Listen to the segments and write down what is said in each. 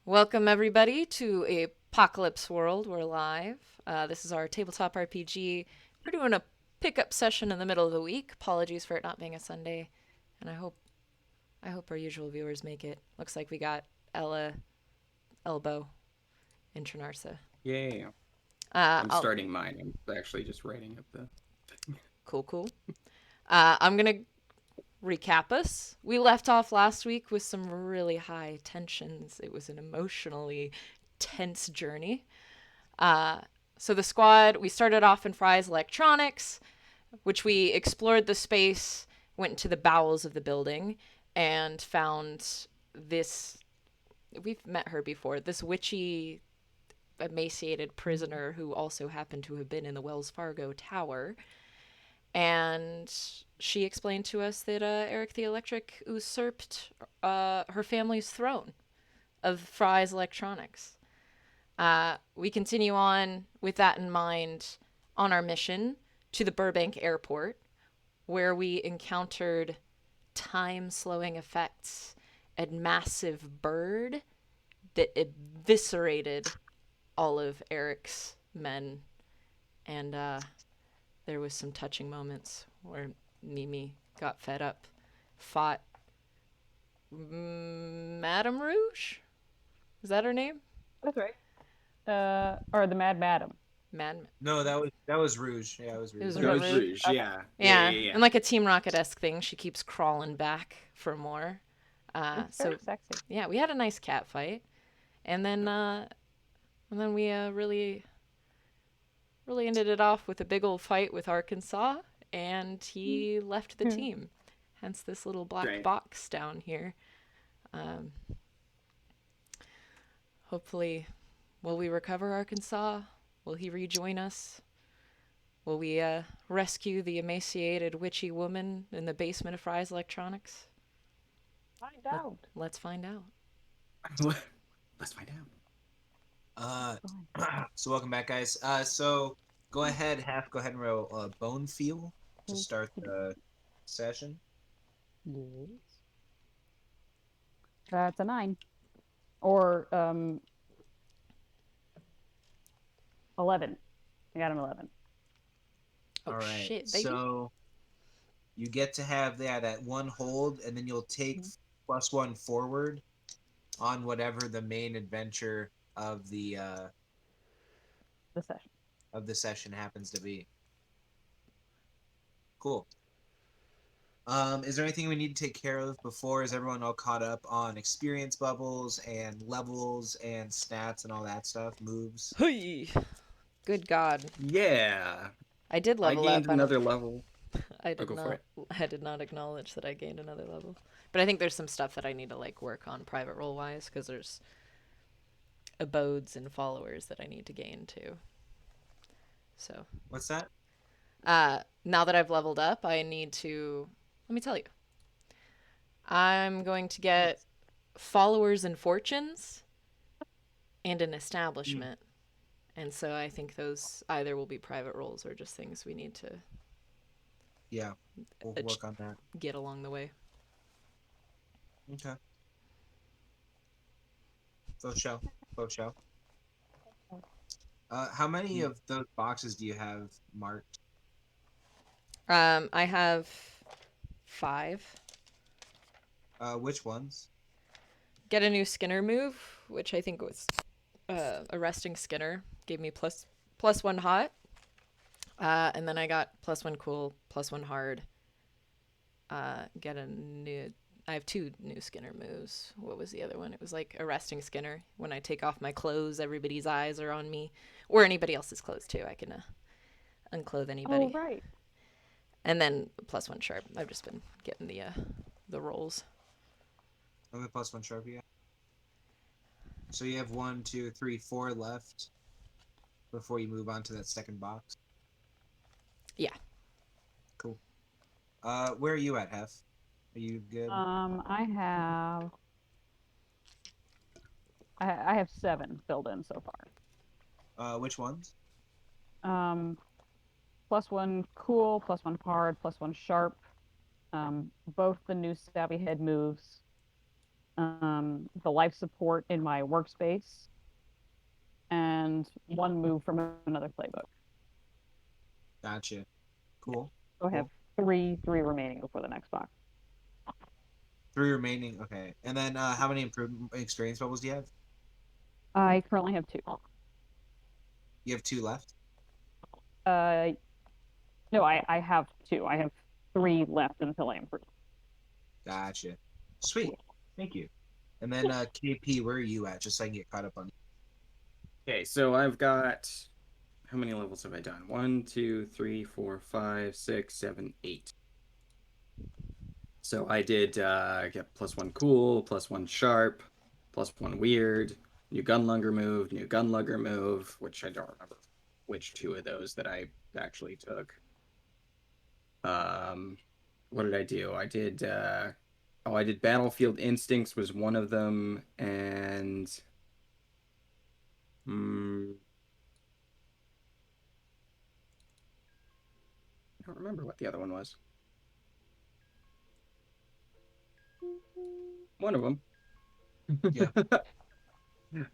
Welcome everybody to Apocalypse World. We're live. This is our tabletop RPG. We're doing a pickup session in the middle of the week. Apologies for it not being a Sunday, and I hope our usual viewers make it. Looks like we got Ella, Elbow, and Trinarsa. Yeah, I'm I'll starting mine. I'm actually just writing up the. cool. I'm gonna recap us. We left off last week with some really high tensions. It was an emotionally tense journey. So the squad, we started off in Fry's Electronics, which we explored the space, went into the bowels of the building, and found this. We've met her before. This witchy, emaciated prisoner who also happened to have been in the Wells Fargo tower. And she explained to us that Eric the Electric usurped her family's throne of Fry's Electronics. We continue on with that in mind on our mission to the Burbank airport, where we encountered time slowing effects and massive bird that eviscerated all of Eric's men. And there was some touching moments where Mimi got fed up, fought Madame Rouge? Is that her name? That's right. Or the Mad Madam. Mad. No, that was Rouge. Yeah, it was It Rouge. was That was Rouge. Rouge. Okay. Yeah. Yeah, and like a Team Rocket-esque thing, she keeps crawling back for more. It's very So sexy. yeah, we had a nice cat fight, and then we really ended it off with a big old fight with Arkansas, and he left the team. Hence this little black Right. box down here. Um, hopefully, will we recover Arkansas? Will he rejoin us? Will we rescue the emaciated witchy woman in the basement of Fry's Electronics? Find out. Let's find out. Let's find out. So welcome back, guys. So go ahead, Go ahead and roll Bone Feel to start the session. Yes. That's a 9. Or 11. I got an 11. Oh All right. shit, baby. So you get to have that one hold, and then you'll take +1 forward on whatever the main adventure of the session. happens to be. Cool. Is there anything we need to take care of before? Is everyone all caught up on experience bubbles and levels and stats and all that stuff? Moves? Hey, good God, Yeah. I did I level gained up. another level. I did go for not. it. I did not acknowledge that I gained another level. But I think there's some stuff that I need to like work on private role wise because there's abodes and followers that I need to gain too. So What's that? now that I've leveled up, I need to. Let me tell you. I'm going to get followers and fortunes and an establishment. And so I think those either will be private roles or just things we need to Yeah, we'll work on that. get along the way. Okay. Faux show. Faux show. How many of those boxes do you have marked? I have 5. Which ones? Get a new Skinner move, which I think was arresting Skinner. Gave me plus 1 hot. And then I got +1 cool, +1 hard. Get a new. I have 2 new Skinner moves. What was the other one? It was like arresting Skinner. When I take off my clothes, everybody's eyes are on me, or anybody else's clothes too. I can unclothe anybody. Oh, right. And then +1 sharp. I've just been getting the rolls. Okay, +1 sharp, yeah. So you have 1, 2, 3, 4 left before you move on to that second box. Yeah. Cool. Where are you at, Heph? Are you good? I have 7 filled in so far. Which ones? +1 cool, +1 hard, +1 sharp. Both the new stabby head moves. the life support in my workspace, and one move from another playbook. Gotcha. Cool. So I have three remaining before the next box. 3 remaining. Okay. And then how many experience bubbles do you have? I currently have 2. You have 2 left? No, I have 2. I have 3 left until I improve. Gotcha. Sweet. Thank you. And then KP, where are you at? Just so I can get caught up on. Okay, so I've got how many levels have I done? 1, 2, 3, 4, 5, 6, 7, 8. So I did get +1 cool, +1 sharp, +1 weird, new gunlugger move, which I don't remember which 2 of those that I actually took. What did I do? I did I did Battlefield Instincts was one of them, and I don't remember what the other one was. One of them. Yeah.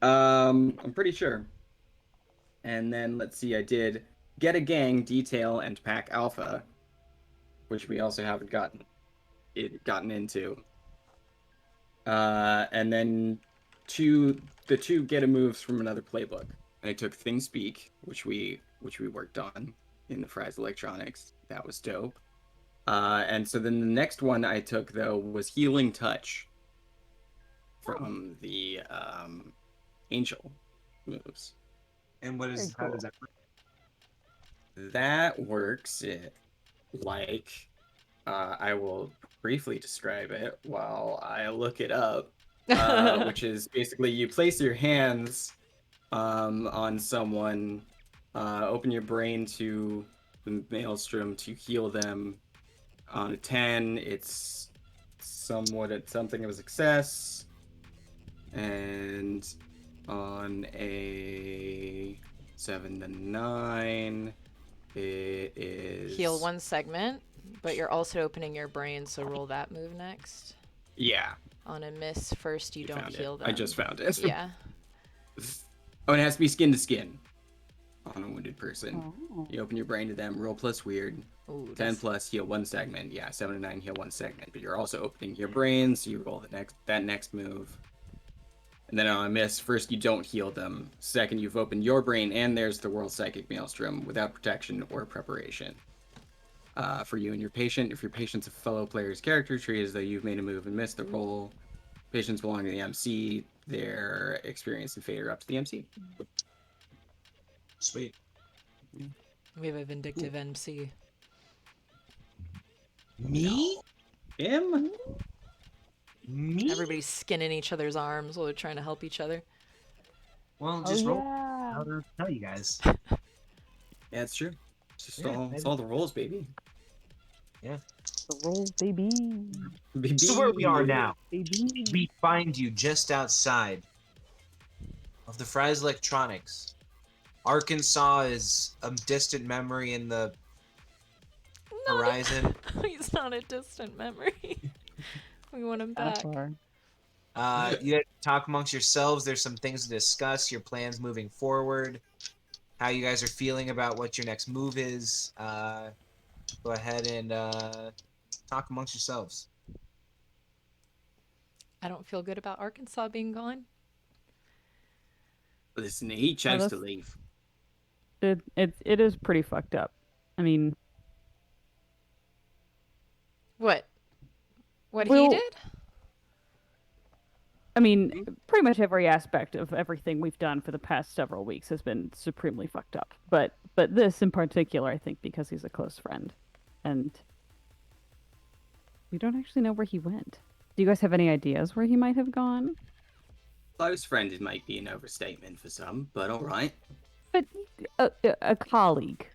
I'm pretty sure. And then let's see, I did Get a Gang, Detail, and Pack Alpha, which we also haven't gotten into. And then the two Get a moves from another playbook. I took Thing Speak, which we worked on in the Fries Electronics. That was dope. And so then the next one I took though was Healing Touch from the Angel moves. And how does that work? That works like I will briefly describe it while I look it up, which is basically you place your hands on someone, open your brain to the maelstrom to heal them. On a 10, it's something of a success, and on a 7 to 9, it is Heal 1 segment, but you're also opening your brain, so roll that move next. Yeah. On a miss, first you don't heal them. I just found it. Yeah. Oh, it has to be skin to skin on a wounded person. Oh. You open your brain to them, roll plus weird. Ooh, 10 plus, heal 1 segment. Yeah, 7 to 9, heal 1 segment. But you're also opening your brain, so you roll that next move. And then on a miss, first you don't heal them. Second, you've opened your brain, and there's the World Psychic Maelstrom without protection or preparation. For you and your patient, if your patient's a fellow player's character, treat as though you've made a move and missed the roll. Patients belong to the MC. Their experience and fate are up to the MC. Sweet. We have a vindictive MC. Me? Him? Me? Everybody's skinning each other's arms while they're trying to help each other. Well, just roll. Yeah. I'll tell you guys. Yeah, it's true. It's just Yeah, it's all the rolls, baby. The roll, baby. Baby. So where we are now, Baby. we find you just outside of the Fries Electronics. Arkansas is a distant memory in the horizon. He's not a distant memory. We want him back. You guys talk amongst yourselves. There's some things to discuss. Your plans moving forward. How you guys are feeling about what your next move is. Go ahead and talk amongst yourselves. I don't feel good about Arkansas being gone. Listen, he chose to leave. It is pretty fucked up. I mean, What? What Well- he did? I mean, pretty much every aspect of everything we've done for the past several weeks has been supremely fucked up. But this in particular, I think, because he's a close friend, and we don't actually know where he went. Do you guys have any ideas where he might have gone? Close friend might be an overstatement for some, but all right. But a colleague.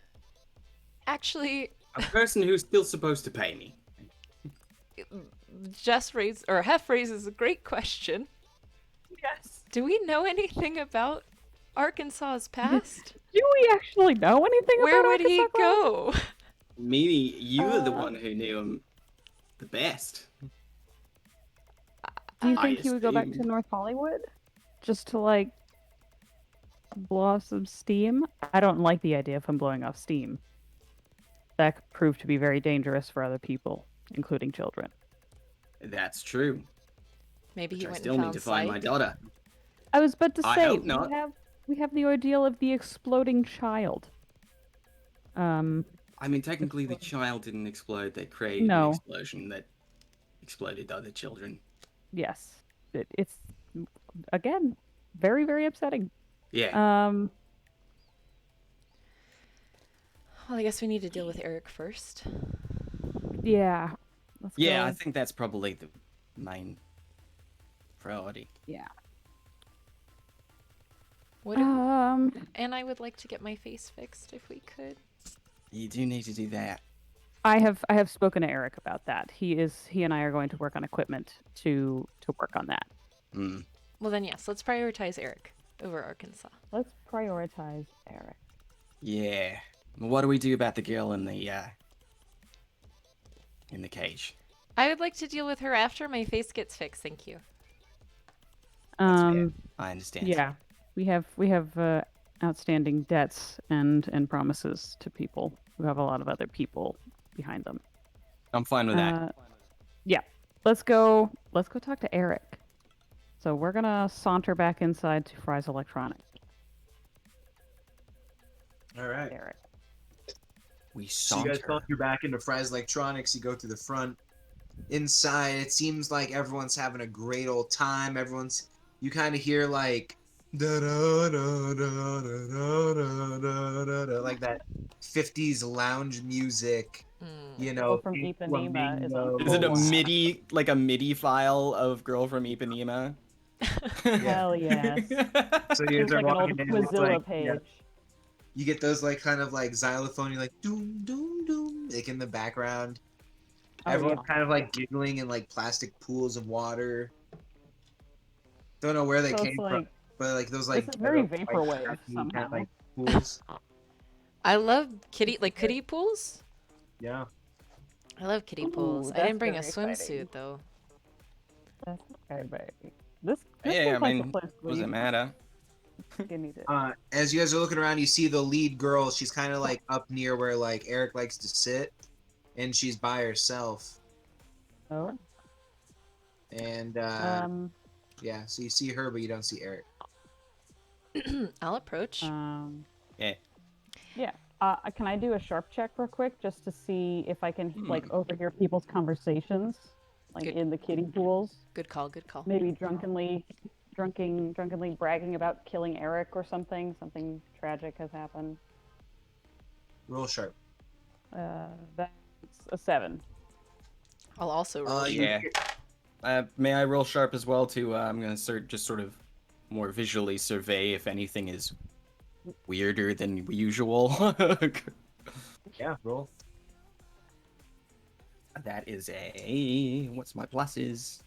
Actually, A person who's still supposed to pay me. Heph raises a great question. Yes. Do we know anything about Arkansas's past? Do we actually know anything Where about would he Arkansas? go? Maybe you are the one who knew him the best. Do you I think he would go back to assumed. North Hollywood? Just to, like, blow off some steam? I don't like the idea of him blowing off steam. That could prove to be very dangerous for other people, including children. That's true. Maybe Which he I went still and need found to find my Sight. daughter. I was about to I say, hope not. we have the ordeal of the exploding child. I mean, technically, the child didn't explode. They created an No. explosion that exploded other children. Yes. It's, again, very, very upsetting. Yeah. Well, I guess we need to deal with Eric first. Yeah. Let's Yeah, go. I think that's probably the main priority. Yeah. What if, Um, and I would like to get my face fixed if we could. You do need to do that. I have spoken to Eric about that. He and I are going to work on equipment to work on that. Hmm. Well, then yes, let's prioritize Eric over Arkansas. Let's prioritize Eric. Yeah. What do we do about the girl in the cage? I would like to deal with her after my face gets fixed. Thank you. That's fair. I understand. Yeah, we have outstanding debts and promises to people who have a lot of other people behind them. I'm fine with that. Yeah, let's go talk to Eric. So we're gonna saunter back inside to Fry's Electronics. All right. Eric. We So you guys saunter. saunter back into Fry's Electronics. You go through the front. Inside, it seems like everyone's having a great old time. You kind of hear like da da da da da da da da da, like that 50s lounge music. You know, From Pink Ipanema is on Flamingo. Is it a full blast. MIDI file of Girl from Ipanema? Hell yes. So you It's guys are like an old walking in. It's Quizilla like, page. yeah, you get those like kind of like xylophone, like doom doom doom, like in the background. Oh, Everyone's yeah. kind of like giggling in like plastic pools of water. Don't know where they So came it's from, like but like those like this is very like, vaporwave cracky somehow. kind of like pools. I love kiddie pools. Yeah. I love kiddie Ooh, pools. I that's didn't bring a very swimsuit exciting. though. That's okay, baby. This Yeah, I looks like mean, the place doesn't matter. you need it. As you guys are looking around, you see the lead girl. She's kind of like up near where like Eric likes to sit, and she's by herself. Oh. And yeah, so you see her, but you don't see Eric. I'll approach. Yeah. Yeah. Can I do a sharp check real quick just to see if I can like overhear people's conversations, like Good. in the kiddie pools? Good call. Good call. Maybe drunkenly bragging about killing Eric or something. Something tragic has happened. Roll sharp. That's a 7. I'll also roll. Yeah. May I roll sharp as well too? I'm gonna just sort of more visually survey if anything is weirder than usual. Yeah, roll. That is a... What's my pluses?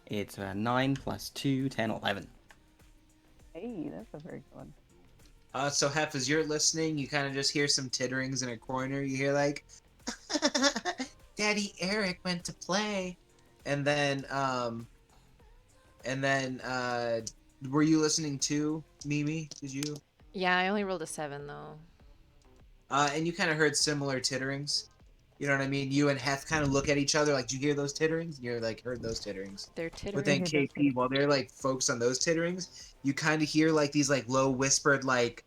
It's a 9 plus 2, 10, 11. Hey, that's a very good one. So Heph, as you're listening, you kind of just hear some titterings in a corner. You hear like, "Daddy Eric went to play," and then, were you listening too, Mimi? Did you? Yeah, I only rolled a 7 though. And you kind of heard similar titterings. You know what I mean? You and Heth kind of look at each other like, "Do you hear those titterings?" And you're like, "Heard those titterings." They're But tittering. then hear those KP, while they're like focused on those titterings, you kind of hear like these like low whispered like,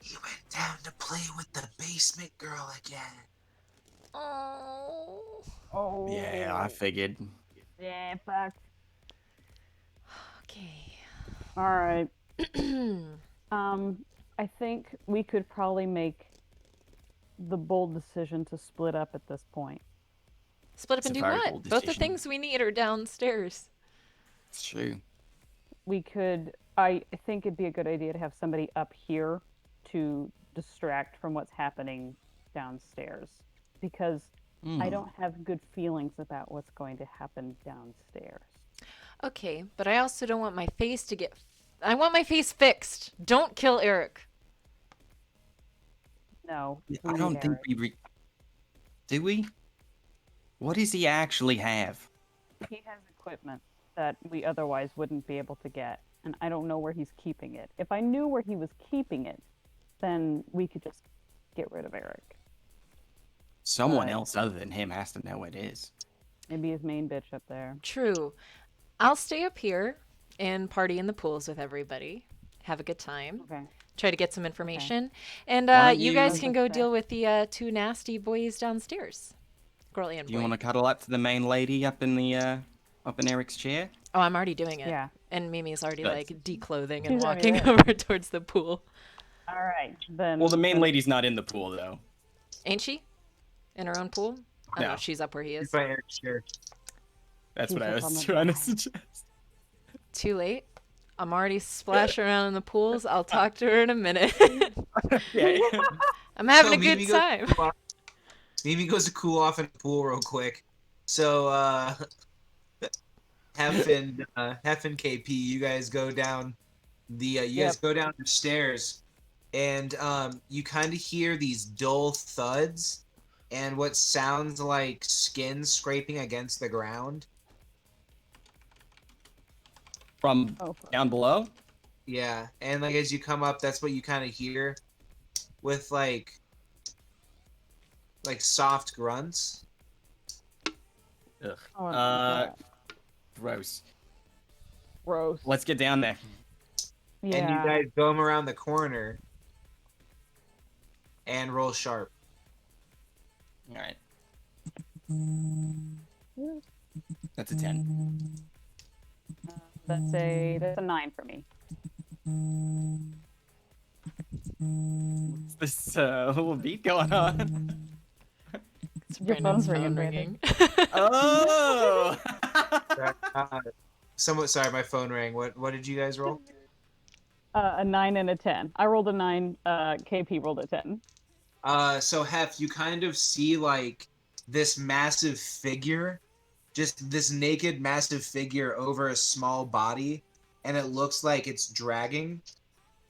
"He went down to play with the basement girl again." Oh. Oh. Yeah, I figured. Yeah, fuck. Okay. All right. I think we could probably make the bold decision to split up at this point. Split up It's and a do very what? bold Both the decision. things we need are downstairs. It's true. We could. I think it'd be a good idea to have somebody up here to distract from what's happening downstairs, because I don't have good feelings about what's going to happen downstairs. Okay, but I also don't want my face to get... I want my face fixed. Don't kill Eric. No, Yeah, we I need don't think Eric. we... Do we? What does he actually have? He has equipment that we otherwise wouldn't be able to get, and I don't know where he's keeping it. If I knew where he was keeping it, then we could just get rid of Eric. Someone else other than him has to know it is. Maybe his main bitch up there. True. I'll stay up here and party in the pools with everybody. Have a good time. Okay. Try to get some information. And Why don't you guys you- can go deal with the two nasty boys downstairs. Girl and Do boy. you want to cuddle up to the main lady up in Eric's chair? Oh, I'm already doing it. Yeah. And Mimi's already Good. like declothing and She's already walking there. over towards the pool. All right. Then. Well, the main then- lady's not in the pool though. Ain't she? In her own pool? Oh, No. no, she's up where he is. By Eric's chair. That's what I Jesus, was I'm trying to a- suggest. Too late. I'm already splashing around in the pools. I'll talk to her in a minute. Yeah. I'm having So a good Mimi goes- time. Mimi goes to cool off in the pool real quick. So, Heph and KP, you guys go down go down the stairs, and you kind of hear these dull thuds, and what sounds like skin scraping against the ground. From Oh, fuck. down below? Yeah, and like as you come up, that's what you kind of hear, with like soft grunts. Ugh. Oh, yeah. Gross. Gross. Let's get down there. Yeah. And you guys go around the corner and roll sharp. All right. That's a 10. That's a 9 for me. What's this little beat going on? It's Your Brandon's phone's phone ringing, Oh! Somewhat sorry, my phone rang. What did you guys roll? A 9 and a 10. I rolled a 9. KP rolled a 10. So Heph, you kind of see like this massive figure, just this naked massive figure over a small body, and it looks like it's dragging.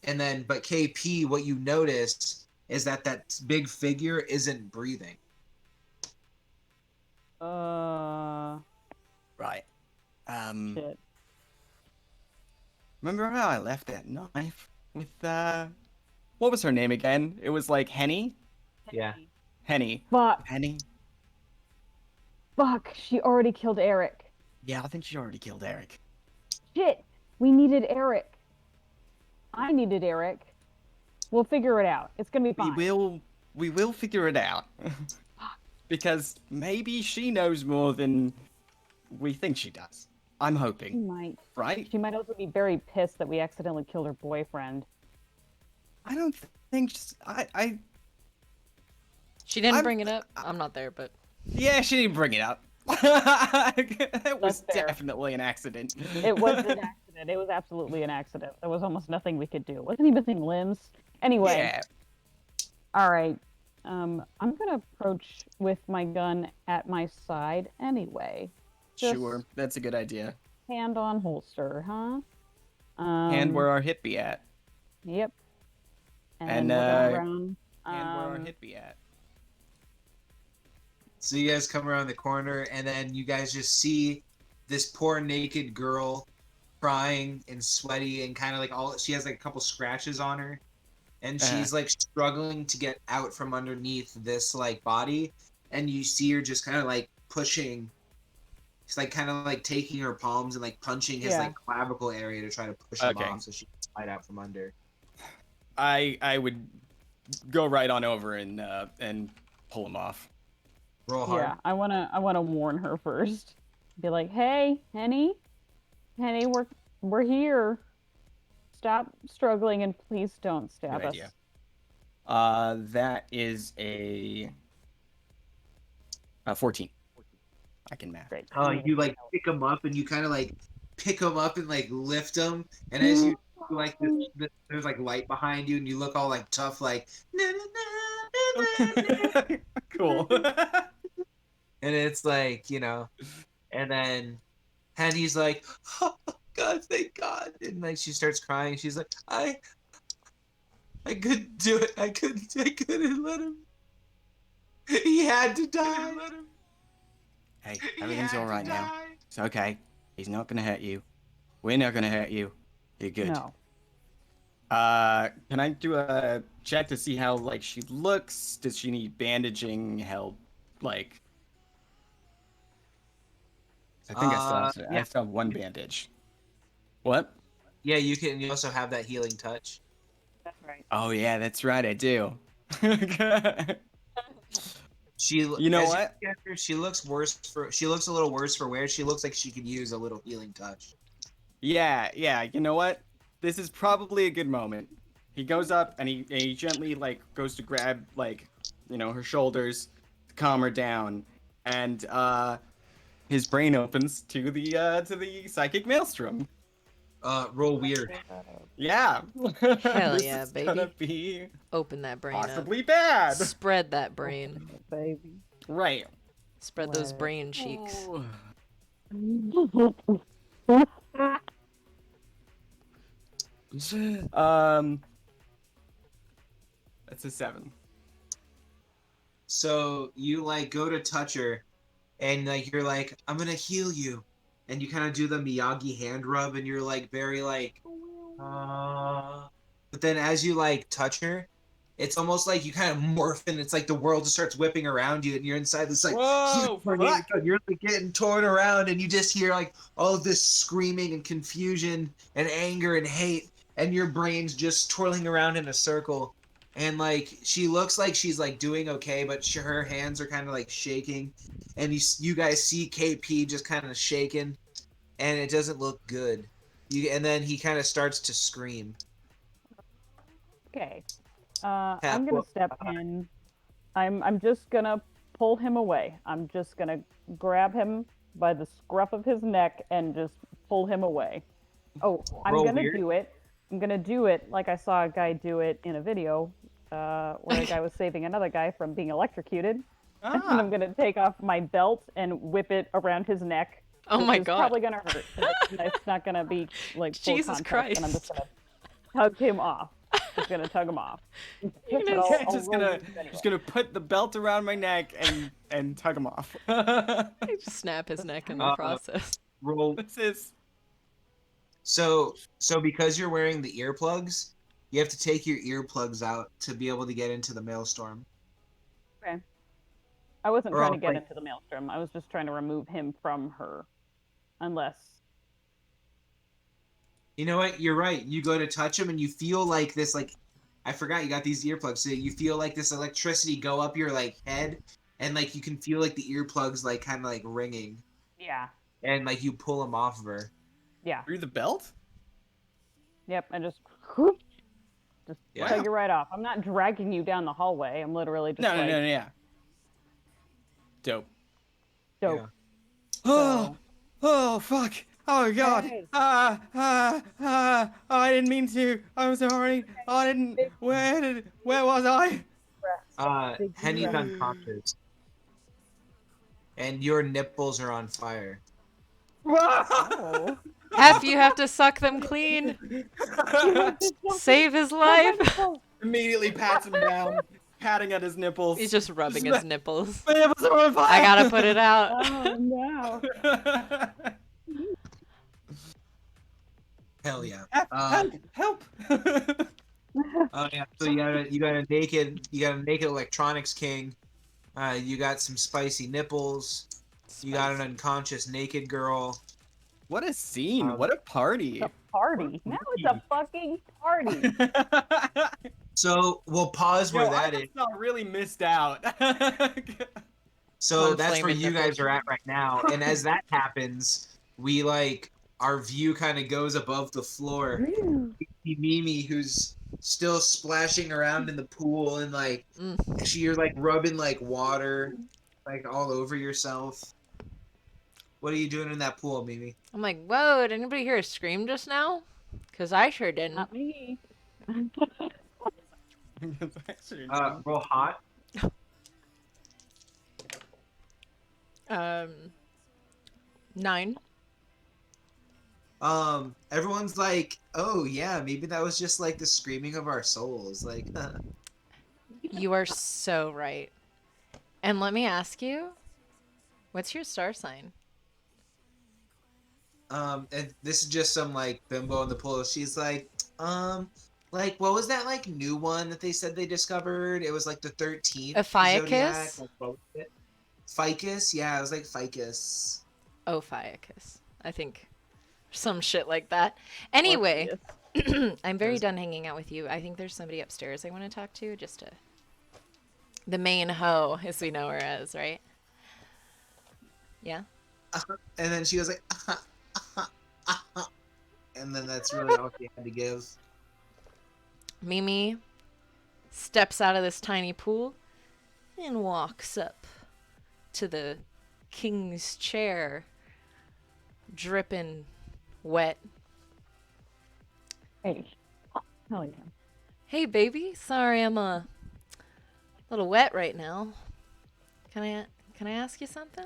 And then, but KP, what you notice is that big figure isn't breathing. Right. Shit. Remember how I left that knife with what was her name again? It was like Henny? Yeah. Henny. Fuck. Henny? Fuck. She already killed Eric. Yeah, I think she already killed Eric. Shit. We needed Eric. I needed Eric. We'll figure it out. It's gonna be fine. We will figure it out. Because maybe she knows more than we think she does. I'm She hoping, might. right? She might also be very pissed that we accidentally killed her boyfriend. I don't think I She didn't I'm- bring it up. I'm not there, but yeah, she didn't bring it up. It was That's fair. definitely an accident. It was an accident. It was absolutely an accident. There was almost nothing we could do. Wasn't he missing limbs? Anyway. Yeah. All right. I'm gonna approach with my gun at my side anyway. Just Sure, that's a good idea. Hand on holster, huh? And where our hit be at? Yep. And, we're going around. And where our hit be at? So you guys come around the corner, and then you guys just see this poor naked girl crying and sweaty and kind of like she has like a couple scratches on her, and she's like struggling to get out from underneath this like body, and you see her just kind of like pushing. She's like kind of like taking her palms and like punching his like clavicle area to try to push him off so she can slide out from under. I would go right on over and pull him off. Roll hard. Yeah, I wanna warn her first. Be like, hey, Henny, we're here. Stop struggling and please don't stab Good us. idea. That is a 14. I can math. Great. Oh, you like pick him up and you kind of like pick him up and like lift him, and as you like there's like light behind you, and you look all like tough, like na, na, na, na, na, na. Cool. And it's like, you know, and then Henny's like, oh God, thank God, and like she starts crying. She's like, I couldn't do it. I couldn't let him. He had to die. Hey, everything's all right now. It's okay. He's not gonna hurt you. We're not gonna hurt you. You're good. No. Can I do a check to see how like she looks? Does she need bandaging help? Like, I think I yeah. still have one bandage. What? Yeah, you can. You also have that healing touch. That's right. Oh yeah, that's right, I do. She, You know as what? You get her, she looks worse for. She looks a little worse for wear. She looks like she could use a little healing touch. Yeah. You know what? This is probably a good moment. He goes up and he gently like goes to grab like, her shoulders, to calm her down, and his brain opens to the psychic maelstrom. Roll weird. Yeah. Hell This yeah, is baby. gonna be Open that brain possibly bad. up. Spread that brain. Baby. Right. Spread those brain cheeks. That's a 7. So you like go to touch her, and like you're like, I'm gonna heal you, and you kind of do the Miyagi hand rub, and you're like very like, But then as you like touch her, it's almost like you kind of morph, and it's like the world just starts whipping around you, and you're inside this like, Whoa, fuck. you're like getting torn around, and you just hear like all of this screaming and confusion and anger and hate, and your brain's just twirling around in a circle. And like she looks like she's like doing okay, but her hands are kind of like shaking, and you guys see KP just kind of shaking, and it doesn't look good. And then he kind of starts to scream. Okay. I'm gonna step in. I'm just gonna pull him away. I'm just gonna grab him by the scruff of his neck and just pull him away. Oh, I'm Roll gonna weird. do it. I'm gonna do it like I saw a guy do it in a video, where a guy was saving another guy from being electrocuted. And I'm gonna take off my belt and whip it around his neck. Oh my which is god. Probably gonna hurt. It's not gonna be like full Jesus contact, and I'm Christ. just gonna tug him off. Just gonna tug him off. You're gonna- But I'll just roll gonna with it anyway. just gonna put the belt around my neck and tug him off. You just snap his neck in the process. Roll. This is So because you're wearing the earplugs, you have to take your earplugs out to be able to get into the maelstrom. Okay. I wasn't Or trying to I'll get like- into the maelstrom. I was just trying to remove him from her. Unless. You know what? You're right. You go to touch him and you feel like this, like, I forgot you got these earplugs. So you feel like this electricity go up your like head, and like you can feel like the earplugs like kind of like ringing, Yeah. and like you pull them off of her. Yeah. through the belt. Yep. I just. Whoop, just Yeah. tug you right off. I'm not dragging you down the hallway. I'm literally just No, like. yeah. Dope. Dope. Yeah. Oh, oh, fuck. Oh god. Hey. Oh, I didn't mean to. I'm sorry. I didn't. Where was I? Big Henny's breath. unconscious, and your nipples are on fire. Oh. Heph, you have to suck them clean. Save his life. Immediately pats him down, patting at his nipples. He's just rubbing his nipples. My nipples are on fire. I gotta put it out. Oh no. Hell yeah. Help! Oh yeah. So you got a naked electronics king. You got some spicy nipples. You got an unconscious naked girl. What a scene! What a party! It's a party. Now it's a fucking party. So we'll pause where Yo, that I is. just not really missed out. So One that's where flaming you nipple. guys are at right now. And as that happens, we like our view kind of goes above the floor. You see Mimi, who's still splashing around in the pool, and like you're like rubbing like water like all over yourself. What are you doing in that pool, Mimi? I'm like, whoa, did anybody hear a scream just now? Because I sure didn't. Not me. Roll hot. 9. Everyone's like, oh yeah, maybe that was just like the screaming of our souls. Like, You are so right. And let me ask you, what's your star sign? And this is just some like bimbo in the pool. She's like what was that like new one that they said they discovered? It was like the 13th zodiac. Ophiuchus? Like, what was it? Ficus? Yeah, it was like Ficus. Ophiuchus. I think some shit like that. Anyway, Orpheus. I'm very There's- done hanging out with you. I think there's somebody upstairs I want to talk to. Just to the main hoe, as we know her as, right? Yeah. And then she was like, and then that's really all she had to give. Mimi steps out of this tiny pool and walks up to the king's chair, dripping wet. Hey. Hell yeah. Hey, baby. Sorry, I'm a little wet right now. Can I ask you something?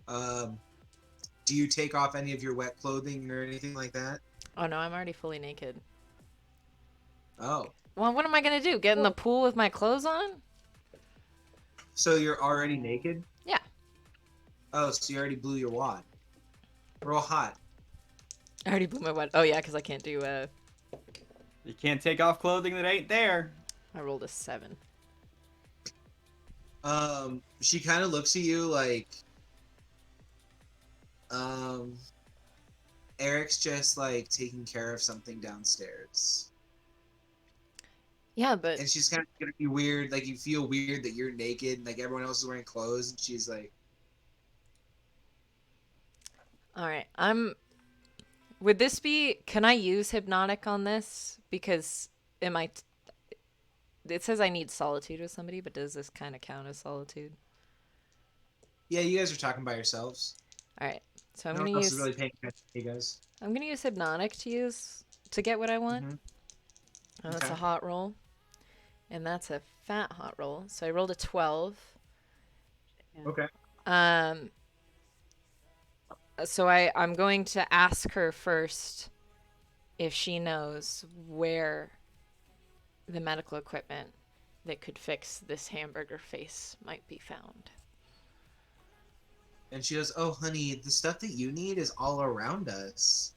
Do you take off any of your wet clothing or anything like that? Oh no, I'm already fully naked. Oh, Well, what am I gonna do? Get in the pool with my clothes on? so you're already naked? Yeah. Oh, so you already blew your wad. Real hot. I already blew my wet. Oh yeah, because I can't do. You can't take off clothing that ain't there. I rolled a 7. She kind of looks at you like, Eric's just like taking care of something downstairs. Yeah, but And she's kind of gonna be weird, like you feel weird that you're naked, like everyone else is wearing clothes, and she's like, all right. Would this be? Can I use hypnotic on this? Because it might. It says I need solitude with somebody, but does this kind of count as solitude? yeah, you guys are talking by yourselves. All right. So I'm No one gonna else use. is really paying attention to you guys. I'm gonna use hypnotic to get what I want. Mhm. Oh, that's a Okay. hot roll, and that's a fat hot roll. So I rolled a 12. Okay. So I'm going to ask her first if she knows where the medical equipment that could fix this hamburger face might be found. And she goes, "Oh, honey, the stuff that you need is all around us.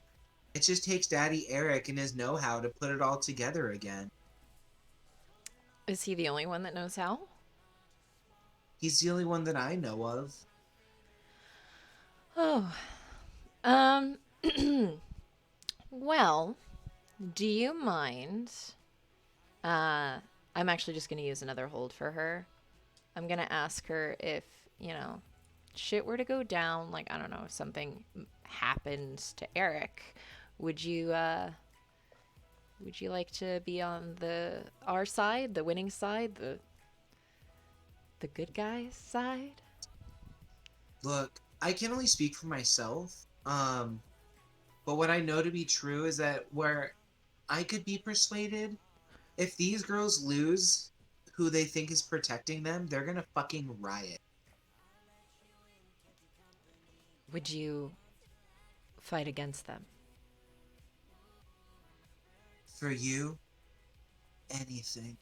It just takes Daddy Eric and his know-how to put it all together again. Is he the only one that knows how? He's the only one that I know of." Oh. Well, do you mind? I'm actually just gonna use another hold for her. I'm gonna ask her if, shit were to go down, like, I don't know, if something happens to Eric, would you like to be on our side, the winning side, the good guy's side? Look, I can only speak for myself. But what I know to be true is that where I could be persuaded, if these girls lose who they think is protecting them, they're gonna fucking riot. Would you fight against them? For you, anything.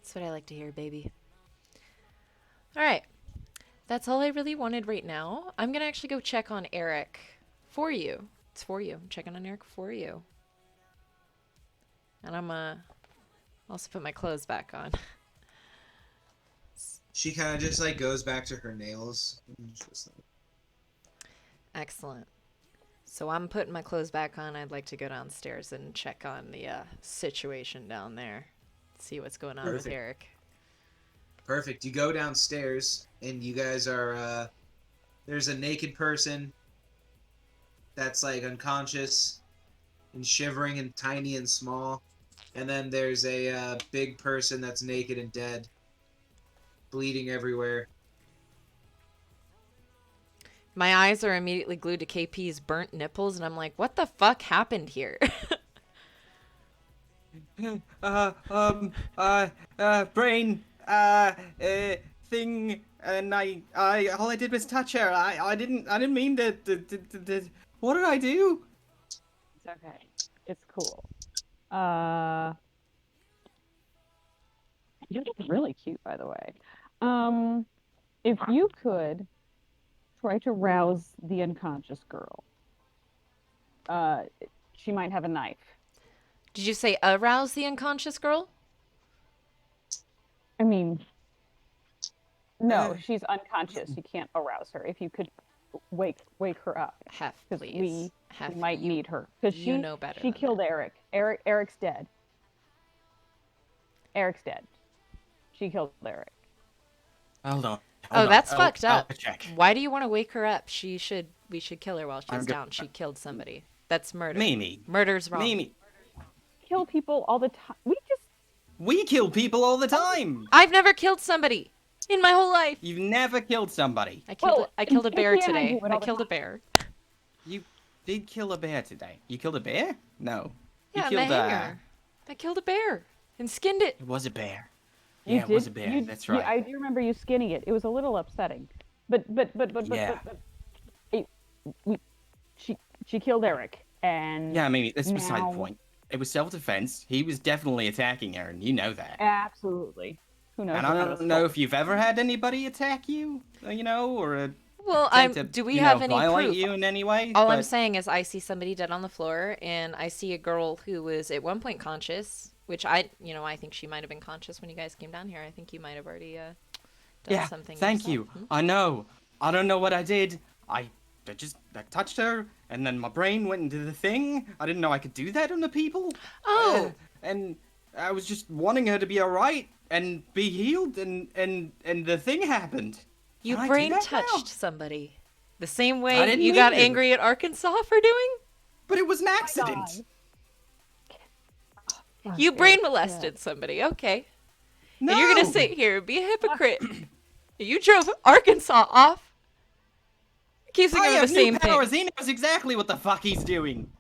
That's what I like to hear, baby. All right. That's all I really wanted right now. I'm going to actually go check on Eric for you. It's for you. I'm checking on Eric for you. And I'm also put my clothes back on. She kind of just like goes back to her nails. And just like, Excellent. So I'm putting my clothes back on. I'd like to go downstairs and check on the situation down there. See what's going on with Perfect. Eric. Perfect. You go downstairs, and you guys are, there's a naked person that's like unconscious and shivering and tiny and small. And then there's a big person that's naked and dead, bleeding everywhere. My eyes are immediately glued to KP's burnt nipples, and I'm like, what the fuck happened here? Brain, thing, and all I did was touch her. I didn't mean to. What did I do? It's okay. It's cool. You look really cute, by the way. If you could try to rouse the unconscious girl. She might have a knife. Did you say arouse the unconscious girl? I mean, no, Uh, she's unconscious. You can't arouse her. If you could wake her up, Heph, because please. Heph, we might you, need her. Because you know better she than killed that. Eric. Eric's dead. Eric's dead. She killed Eric. Hold on. Oh, hold on. that's fucked I'll up. check. Why do you want to wake her up? We should kill her while she's I'm go- down. She killed somebody. That's murder. Mimi. Murder's wrong. Mimi. Kill people all the time. We kill people all the time. I've never killed somebody in my whole life. You've never killed somebody. I killed Well, I killed a bear Vicky and I today. do it I all the killed a time. bear. You did kill a bear today. You killed a bear? No. Yeah, you in the killed hangar. I killed a bear and skinned it. It was a bear. You Yeah, it was a did- bear. you- That's you- right. I do remember you skinning it. It was a little upsetting. But Yeah. she killed Eric, and Yeah, Mimi, that's beside now- the point. It was self-defense. He was definitely attacking her, and you know that. absolutely. Who knows? And if I it was don't know full- if you've ever had anybody attack you, or Well, attempt to, do we have any violate proof? you in any way. All I'm but- saying is I see somebody dead on the floor, and I see a girl who was at one point conscious, which I think she might have been conscious when you guys came down here. I think you might have already done Yeah, something. thank yourself. you. I know. I don't know what I did. I touched her, and then my brain went into the thing. I didn't know I could do that on the people. Oh. And I was just wanting her to be alright and be healed, and the thing happened. You Can I do brain that now? touched somebody. The same I way didn't you got mean to. angry at Arkansas for doing? But it was an accident. Fuck, You Eric, brain yeah. molested somebody. Okay. No. And you're going to sit here and be a hypocrite. You drove Arkansas off. Keep I thinking of have the new same powers. thing. He knows exactly what the fuck he's doing.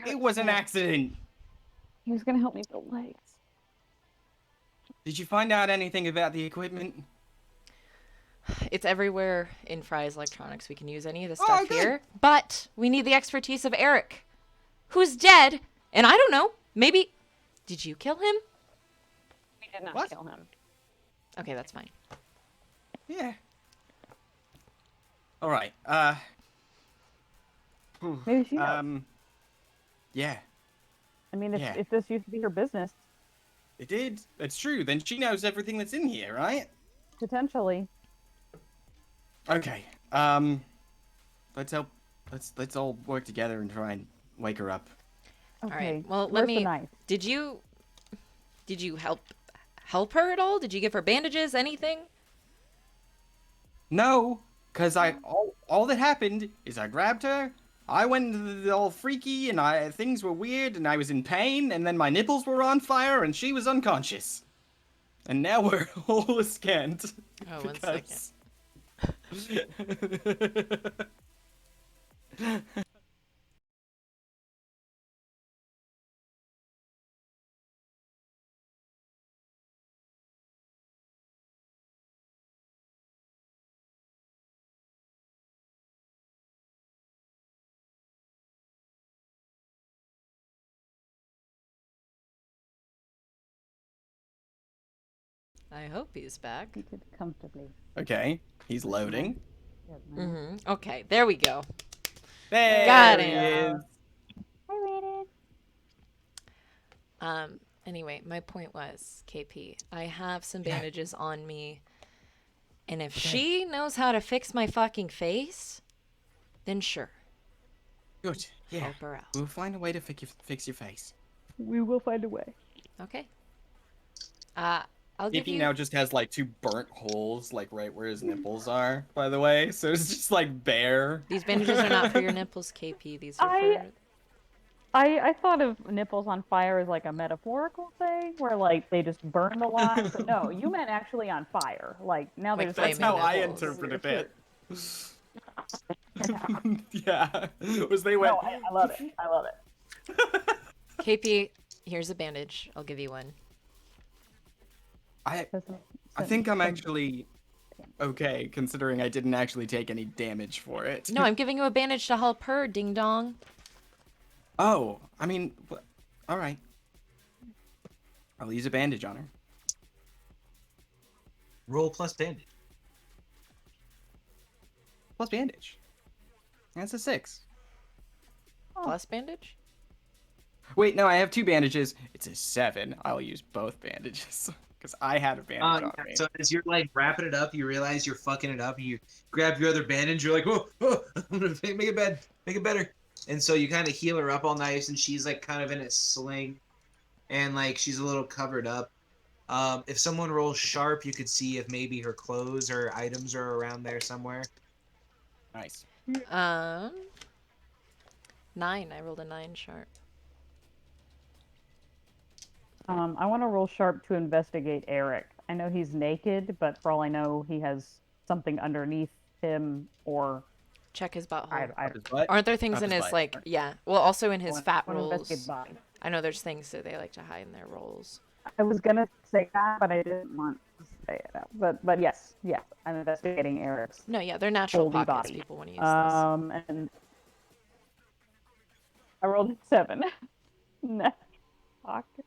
It was an accident. He was gonna help me build legs. Did you find out anything about the equipment? It's everywhere in Fry's Electronics. We can use any of the Oh, stuff good. here. But we need the expertise of Eric, who's dead. And I don't know. Maybe. Did you kill him? We did not What? kill him. Okay, that's fine. Yeah. All right. Maybe she does. Yeah, I mean, if, yeah. if this used to be her business, it did. That's true. Then she knows everything that's in here, right? potentially. Okay. Let's help. Let's all work together and try and wake her up. Okay. All right. Well, let where's the me. knife? Did you help her at all? Did you give her bandages? Anything? No, cause all that happened is I grabbed her. I went into the all freaky, and things were weird, and I was in pain, and then my nipples were on fire, and she was unconscious. And now we're all scant. Oh, 1 second. I hope he's back. Seated comfortably. Okay, he's loading. Okay, there we go. There Got he it. is. I read it. Anyway, my point was, KP, I have some bandages on me, and if she knows how to fix my fucking face, then sure, Good. Yeah. help her out. We'll find a way to fix your face. We will find a way. Okay. I'll give Icky you. now just has like 2 burnt holes, like right where his nipples are, by the way. So it's just like bare. These bandages are not for your nipples, KP. These are for. I thought of nipples on fire as like a metaphorical thing, where like they just burn a lot. But no, you meant actually on fire. Like now Like they're That's just flaming how I nipples. interpreted it. Yeah. Was they went. No, I love it. I love it. KP, here's a bandage. I'll give you one. I think I'm actually okay, considering I didn't actually take any damage for it. No, I'm giving you a bandage to help her, ding dong. Oh, I mean, all right. I'll use a bandage on her. Roll plus bandage. plus bandage. That's a 6. Plus bandage? Wait, no, I have 2 bandages. It's a 7. I'll use both bandages because I had a bandage on me. So as you're like wrapping it up, you realize you're fucking it up, and you grab your other bandage. You're like, oh, I'm gonna make it better. And so you kind of heal her up all nice, and she's like kind of in a sling, and like she's a little covered up. If someone rolls sharp, you could see if maybe her clothes or items are around there somewhere. Nice. 9. I rolled a 9 sharp. I want to roll sharp to investigate Eric. I know he's naked, but for all I know, he has something underneath him, or Check his butthole. What? Aren't there things Not in his his, butt. like, yeah. Well, also in his I fat wanna rolls. investigate body. I know there's things that they like to hide in their rolls. I was gonna say that, but I didn't want to say it out. But yes, I'm investigating Eric's No, yeah, they're natural holy pockets. body. People want to use this. And I rolled a 7. Nah. Pocket.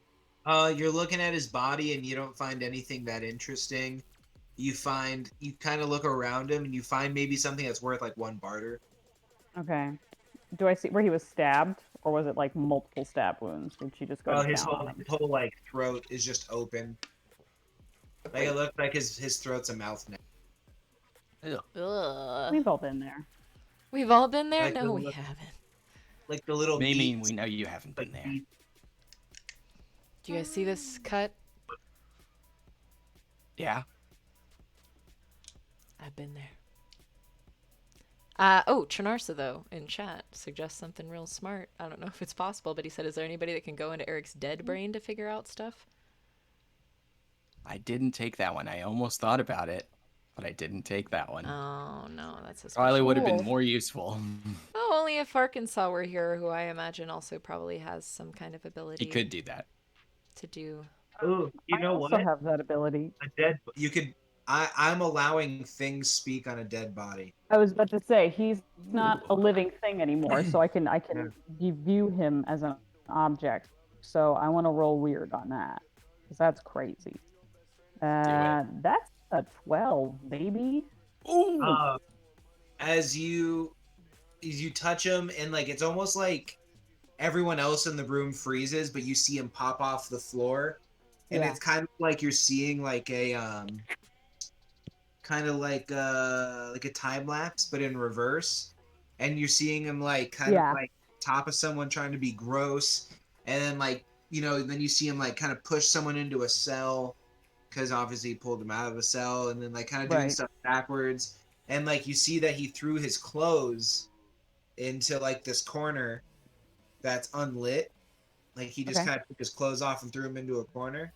You're looking at his body, and you don't find anything that interesting. You kind of look around him, and you find maybe something that's worth like 1 barter. Okay. Do I see where he was stabbed, or was it like multiple stab wounds? Did she just go down His on him? whole like throat is just open. Like it looks like his throat's a mouth now. Ugh. We've all been there. We've all been there? Like No, the we look- haven't. Like the little Maybe beads, we know you haven't been like, there. beads. Do you guys see this cut? Yeah. I've been there. Chinarsa, though, in chat, suggests something real smart. I don't know if it's possible, but he said, is there anybody that can go into Eric's dead brain to figure out stuff? I didn't take that one. I almost thought about it, but I didn't take that one. Oh, no, that's a Probably special would have been rule. more useful. Oh, only if Arkansas were here, who I imagine also probably has some kind of ability He could do that. to do. Ooh, you know I also what? have that ability. A dead. You could. I'm allowing things speak on a dead body. I was about to say he's not a living thing anymore, so I can view him as an object. So I want to roll weird on that, because that's crazy. That's a 12, baby. Ooh. As you touch him, and like it's almost like everyone else in the room freezes, but you see him pop off the floor, and Yeah. it's kind of like you're seeing like a kind of like a time lapse, but in reverse, and you're seeing him like kind Yeah. of like top of someone trying to be gross, and then like then you see him like kind of push someone into a cell, because obviously he pulled him out of a cell, and then like kind of doing Right. stuff backwards, and like you see that he threw his clothes into like this corner that's unlit, like he just Okay. kind of took his clothes off and threw them into a corner.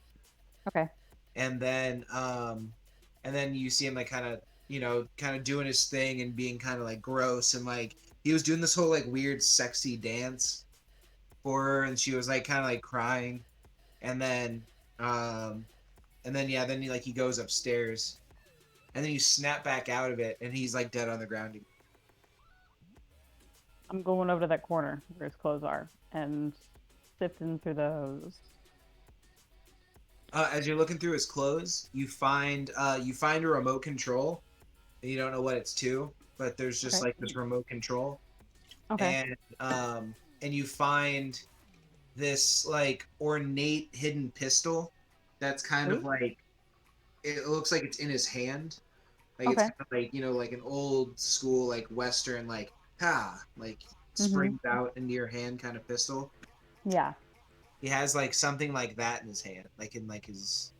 Okay. And then you see him like kind of doing his thing and being kind of like gross, and like he was doing this whole like weird sexy dance for her, and she was like kind of like crying, and then he goes upstairs, and then you snap back out of it, and he's like dead on the ground. I'm going over to that corner where his clothes are and sifting through those. As you're looking through his clothes, you find a remote control, and you don't know what it's to, but there's just Okay. like this remote control. Okay. And you find this like ornate hidden pistol that's kind of Ooh. like, it looks like it's in his hand, like it's Okay. kind of like like an old school like western like like Mhm. springs out into your hand kind of pistol. Yeah. He has like something like that in his hand, like in like his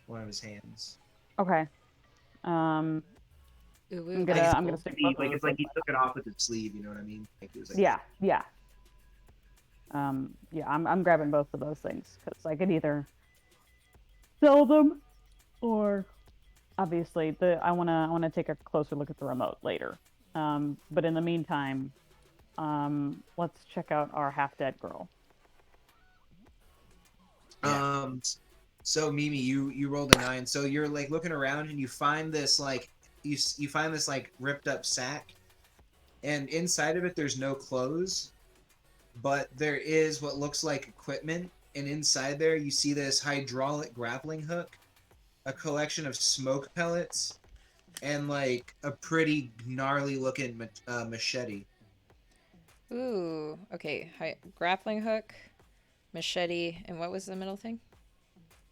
one of his hands. Okay. Ooh, I'm ooh, gonna that's I'm cool. gonna stick Like both of it's those like he in took it off with his sleeve, you know what I mean? Like it was like Yeah. I'm grabbing both of those things because I could either sell them, or obviously I wanna take a closer look at the remote later. But in the meantime, let's check out our half dead girl. So Mimi, you rolled a 9. So you're like looking around, and you find this like you find this like ripped up sack, and inside of it there's no clothes, but there is what looks like equipment, and inside there you see this hydraulic grappling hook, a collection of smoke pellets, and like a pretty gnarly looking machete. Ooh, okay. Grappling hook, machete, and what was the middle thing?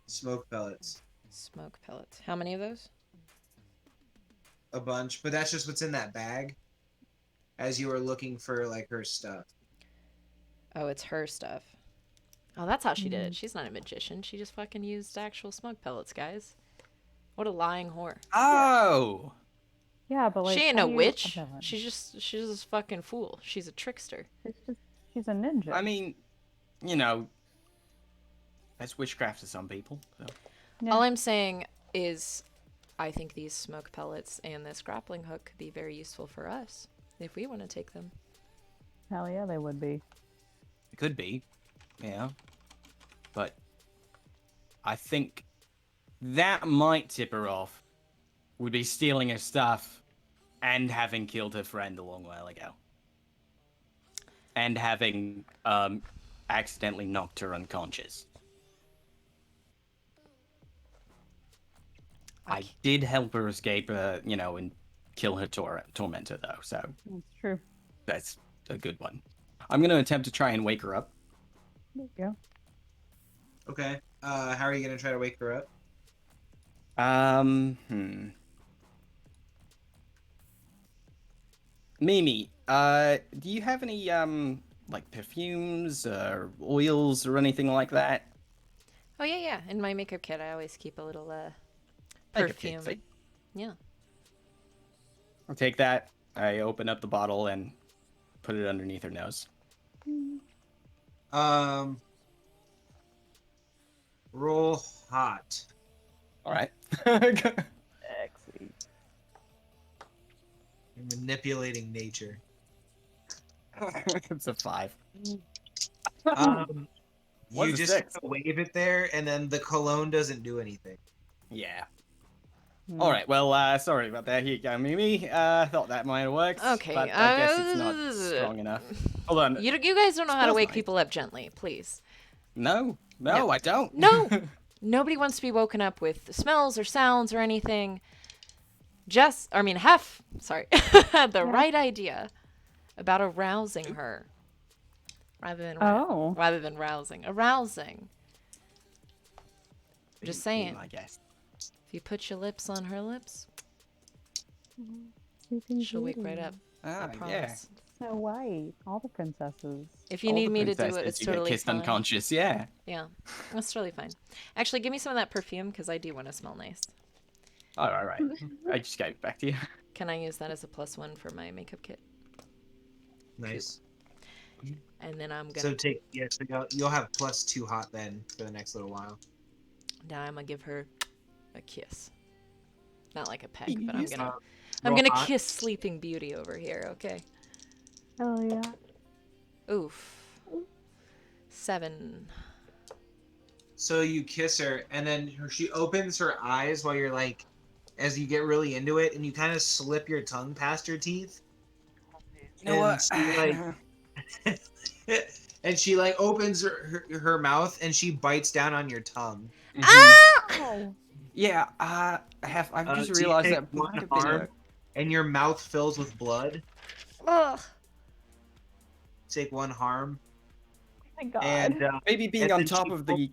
Smoke pellets. Smoke pellets. How many of those? A bunch, but that's just what's in that bag. As you were looking for like her stuff. Oh, it's her stuff. Oh, that's how she did Mm. it. She's not a magician. She just fucking used actual smoke pellets, guys. What a lying whore. Oh. Yeah, but like she ain't how no do you- witch. okay, well, She's just a fucking fool. She's a trickster. she's a ninja. I mean, you know, that's witchcraft to some people. So. Yeah. All I'm saying is I think these smoke pellets and this grappling hook could be very useful for us if we want to take them. Hell yeah, they would be. It could be, yeah. But I think that might tip her off. Would be stealing her stuff and having killed her friend a long while ago. And having accidentally knocked her unconscious. I did help her escape, and kill her tormentor, though, so That's true. that's a good one. I'm going to attempt to try and wake her up. There you go. Okay. How are you gonna try to wake her up? Mimi, do you have any, like perfumes or oils or anything like that? Oh, yeah. In my makeup kit, I always keep a little Makeup kit, perfume. see? Yeah. I'll take that. I open up the bottle and put it underneath her nose. Roll hot. All right. Sexy. You're manipulating nature. It's a 5. You a just 6? wave it there, and then the cologne doesn't do anything. Yeah. Hmm. All right. Well, sorry about that. Here you go, Mimi. Thought that might have worked. Okay, But I guess it's not strong enough. Hold on. You guys don't know how to Smells wake nice. people up gently, please. No, No. I don't. No! Nobody wants to be woken up with smells or sounds or anything. Heph, sorry, had the right idea about arousing her. Rather than rousing. Arousing. Just saying. I guess. If you put your lips on her lips, Sleeping she'll wake Beauty. right up. I Ah, promise. yeah. Snow White. All the princesses. If you All need the me to do it, princesses it's who get totally kissed fine. unconscious. Yeah. Yeah, that's totally fine. Actually, give me some of that perfume because I do want to smell nice. All right. I just gave it back to you. Can I use that as a +1 for my makeup kit? Nice. And then I'm gonna So you'll have +2 hot then for the next little while. now I'm gonna give her a kiss. Not like a peck, but I'm Yes. gonna Roll hot. kiss Sleeping Beauty over here. Okay. Oh yeah. Oof. 7. So you kiss her, and then she opens her eyes while you're like, as you get really into it, and you kind of slip your tongue past her teeth. You know what? And she like opens her mouth and she bites down on your tongue. Oh. Yeah. I've just So you realized take that one might have been arm, and your mouth fills with blood. Ugh. Take one harm, My God. and maybe being and on then top she of the.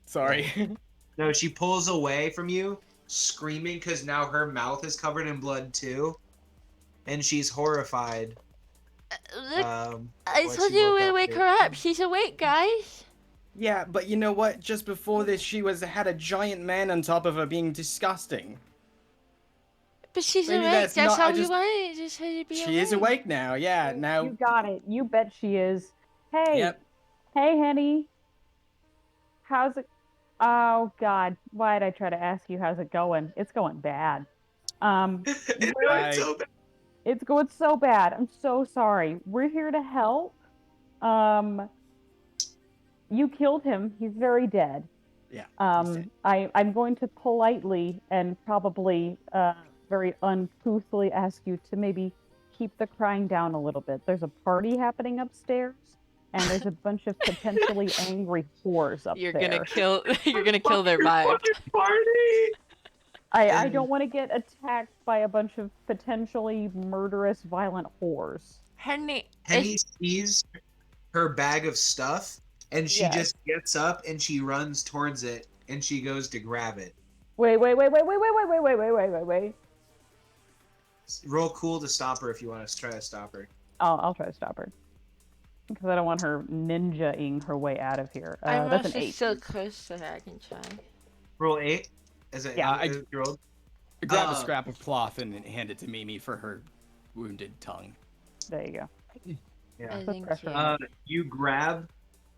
Sorry. no, she pulls away from you, screaming because now her mouth is covered in blood too, and she's horrified. I what told she you woke to up wake to. her up. She's awake, guys. Yeah, but you know what? Just before this, she had a giant man on top of her, being disgusting. But she's Maybe awake. that's That's not- how I we just- want it. Just her to be She is awake now. Yeah. Now. You got it. You bet she is. Hey. Yep. Hey, Henny. How's it? Oh God. Why'd I try to ask you how's it going? It's going bad. It's going so bad. It's going so bad. I'm so sorry. We're here to help. You killed him. He's very dead. Yeah. he's dead. I'm going to politely and probably very uncouthly ask you to maybe keep the crying down a little bit. There's a party happening upstairs, and there's a bunch of potentially angry whores up You're there. gonna kill. You're gonna kill their vibe. Fucking party. I And- don't want to get attacked by a bunch of potentially murderous, violent whores. Henny, Henny sees her bag of stuff, and she Yes. just gets up and she runs towards it, and she goes to grab it. Wait. Roll cool to stop her if you want to try to stop her. I'll try to stop her. Because I don't want her ninja-ing her way out of here. That's an 8. so close that I can try. Roll 8. Is it? Yeah. Is it rolled? Grab a scrap of cloth and hand it to Mimi for her wounded tongue. There you go. Yeah. Put pressure on her. You grab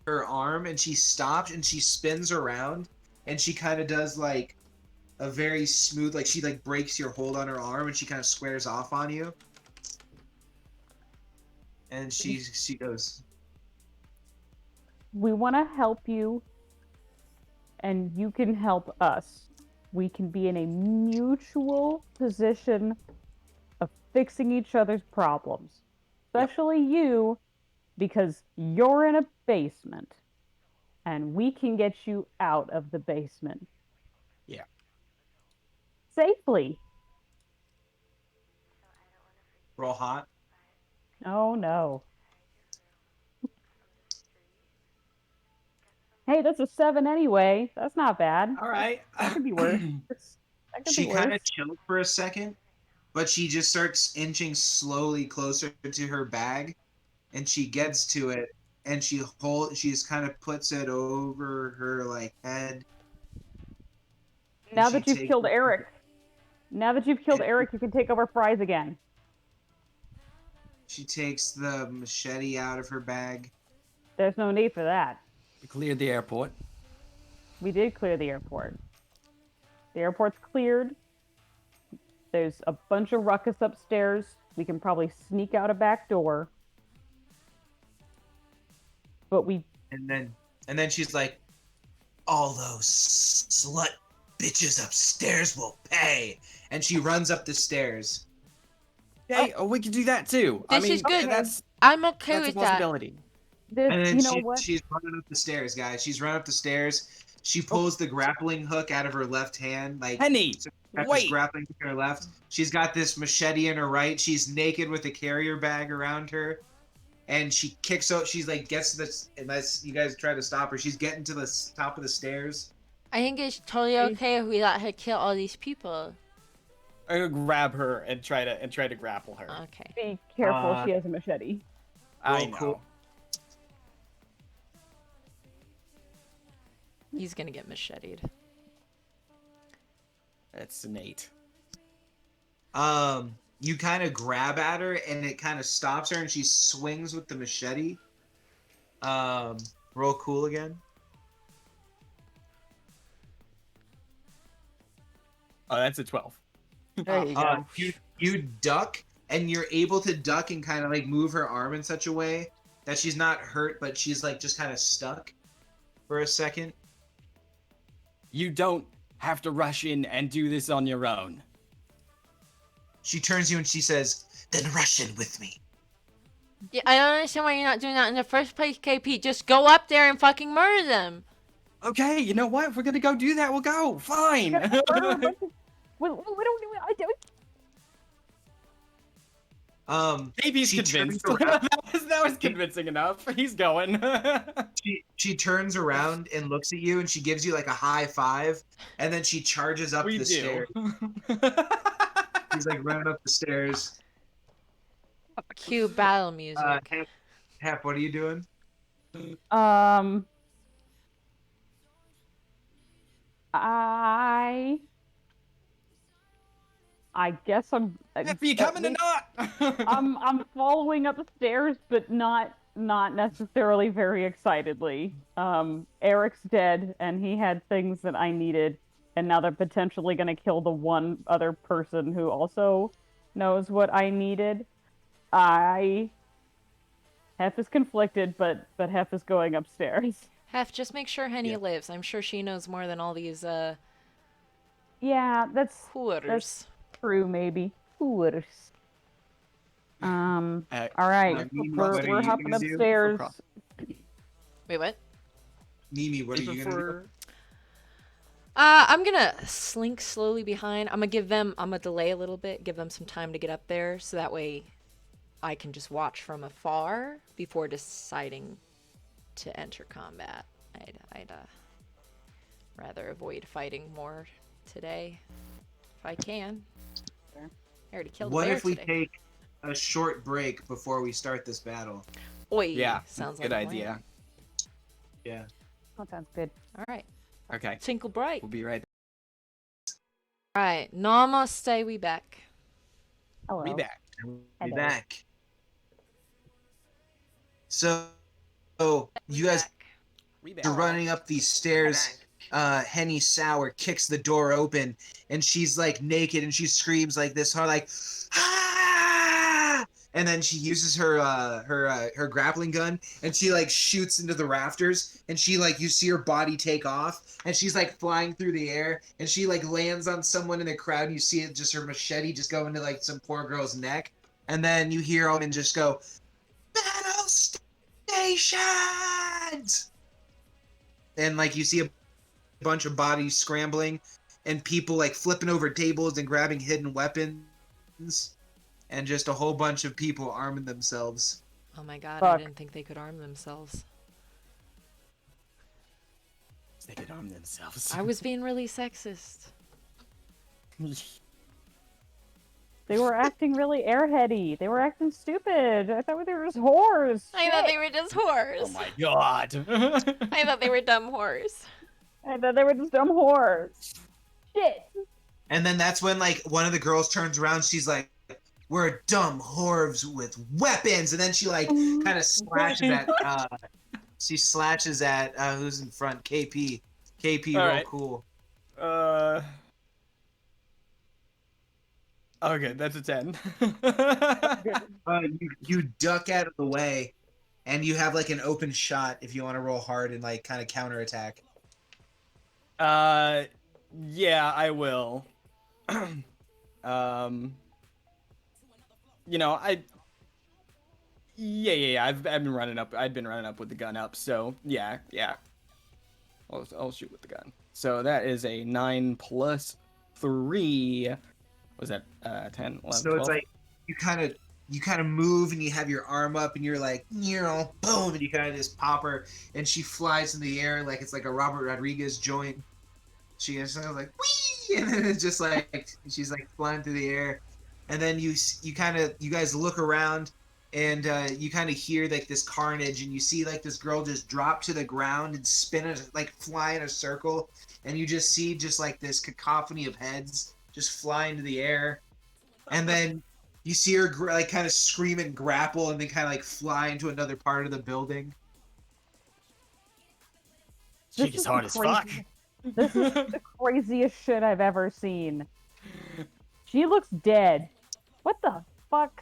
her arm and she stops and she spins around and she kind of does like a very smooth, like she like breaks your hold on her arm and she kind of squares off on you. And she goes, We want to help you, and you can help us. We can be in a mutual position of fixing each other's problems. Especially you, because you're in a basement, and we can get you out of the basement. Yeah. Safely. roll hot. Oh no. Hey, that's a 7 anyway. That's not bad. All right. That could be worse. That could She be kind of worse. chilled for a second, but she just starts inching slowly closer to her bag, and she gets to it, and she's kind of puts it over her like head. Now she that you've takes killed it- Eric, you can take over Fries again. She takes the machete out of her bag. There's no need for that. We cleared the airport. We did clear the airport. The airport's cleared. There's a bunch of ruckus upstairs. We can probably sneak out a back door. But we... And then she's like, all those slut bitches upstairs will pay. And she runs up the stairs. Hey, we could do that too. This is good. That's I'm okay a with that. possibility. And then you know what? she's running up the stairs, guys. She's running up the stairs. She pulls the grappling hook out of her left hand. Like, Henny, so she's got this wait. grappling hook in her left. She's got this machete in her right. She's naked with a carrier bag around her. And she kicks out. She's like, gets to the. Unless you guys try to stop her, she's getting to the top of the stairs. I think it's totally okay if we let her kill all these people. I'm gonna grab her and try to grapple her. Okay. Be careful, she has a machete. I Roll know. cool. He's gonna get macheted. That's an 8. You kind of grab at her, and it kind of stops her, and she swings with the machete. Roll cool again. Oh, that's a 12. There you go. You duck, and you're able to duck and kind of like move her arm in such a way that she's not hurt, but she's like just kind of stuck for a second. You don't have to rush in and do this on your own. She turns to you and she says, "Then rush in with me." Yeah, I don't understand why you're not doing that in the first place, KP. Just go up there and fucking murder them. Okay, you know what? If we're gonna go do that, we'll go. Fine. We don't. Maybe he's She turns convinced. around. that was convincing enough. He's going. She turns around and looks at you and she gives you like a high five, and then she charges up we the do. stairs. She's like running up the stairs. Cue battle music. Hep, what are you doing? I guess I'm. Heph, are you coming or not? I'm following up the stairs, but not necessarily very excitedly. Eric's dead, and he had things that I needed, and now they're potentially gonna kill the one other person who also knows what I needed. Heph is conflicted, but Heph is going upstairs. Heph, just make sure Henny lives. I'm sure she knows more than all these Yeah, that's whores. true. Maybe whores. All right, what are we're you hopping gonna do? upstairs. Wait, what? Mimi, what are you gonna do? I'm gonna slink slowly behind. I'm gonna delay a little bit, give them some time to get up there, so that way I can just watch from afar before deciding to enter combat. I'd rather avoid fighting more today, if I can. Sure. I already killed a What bear if we today. take a short break before we start this battle? Oi, Yeah, sounds good like a plan. idea. Yeah. That sounds good. All right, Okay, tinkle bright. we'll be right All right, namaste, we back. Hello. Be back. Be Hello. back. So, you guys Back. Be are running up these stairs. Henny Sour kicks the door open, and she's like naked, and she screams like this hard, like, ah! And then she uses her grappling gun, and she like shoots into the rafters, and she like you see her body take off, and she's like flying through the air, and she like lands on someone in the crowd. And you see it just her machete just go into like some poor girl's neck, and then you hear Omen just go, battle stations, and like you see a bunch of bodies scrambling and people like flipping over tables and grabbing hidden weapons and just a whole bunch of people arming themselves. Oh my god, Fuck. I didn't think they could arm themselves. They could arm themselves. I was being really sexist. They were acting really airheady. They were acting stupid. I thought they were just whores. I thought they were just whores. Oh my god. I thought they were dumb whores. I thought they were just dumb whores. Shit. And then that's when like one of the girls turns around, she's like, we're dumb whores with weapons, and then she like kind of slashes at she slashes at who's in front, KP. KP All real right. cool. Okay, that's a 10. You duck out of the way, and you have like an open shot if you want to roll hard and like kind of counterattack. Yeah, I will. You know, yeah. I've been running up. I'd been running up with the gun up. So yeah. I'll shoot with the gun. So that is a 9 plus 3. Was that 10, 11, So 12? it's like you kind of move and you have your arm up and you're like, boom, and you kind of just pop her and she flies in the air like it's like a Robert Rodriguez joint. She is like whee, and then it's just like she's like flying through the air, and then you guys look around and you kind of hear like this carnage, and you see like this girl just drop to the ground and spin like fly in a circle, and you just see just like this cacophony of heads just fly into the air, and then you see her like kind of scream and grapple and then kind of like fly into another part of the building. This She's is hard the as fuck. This is the craziest shit I've ever seen. She looks dead. What the fuck?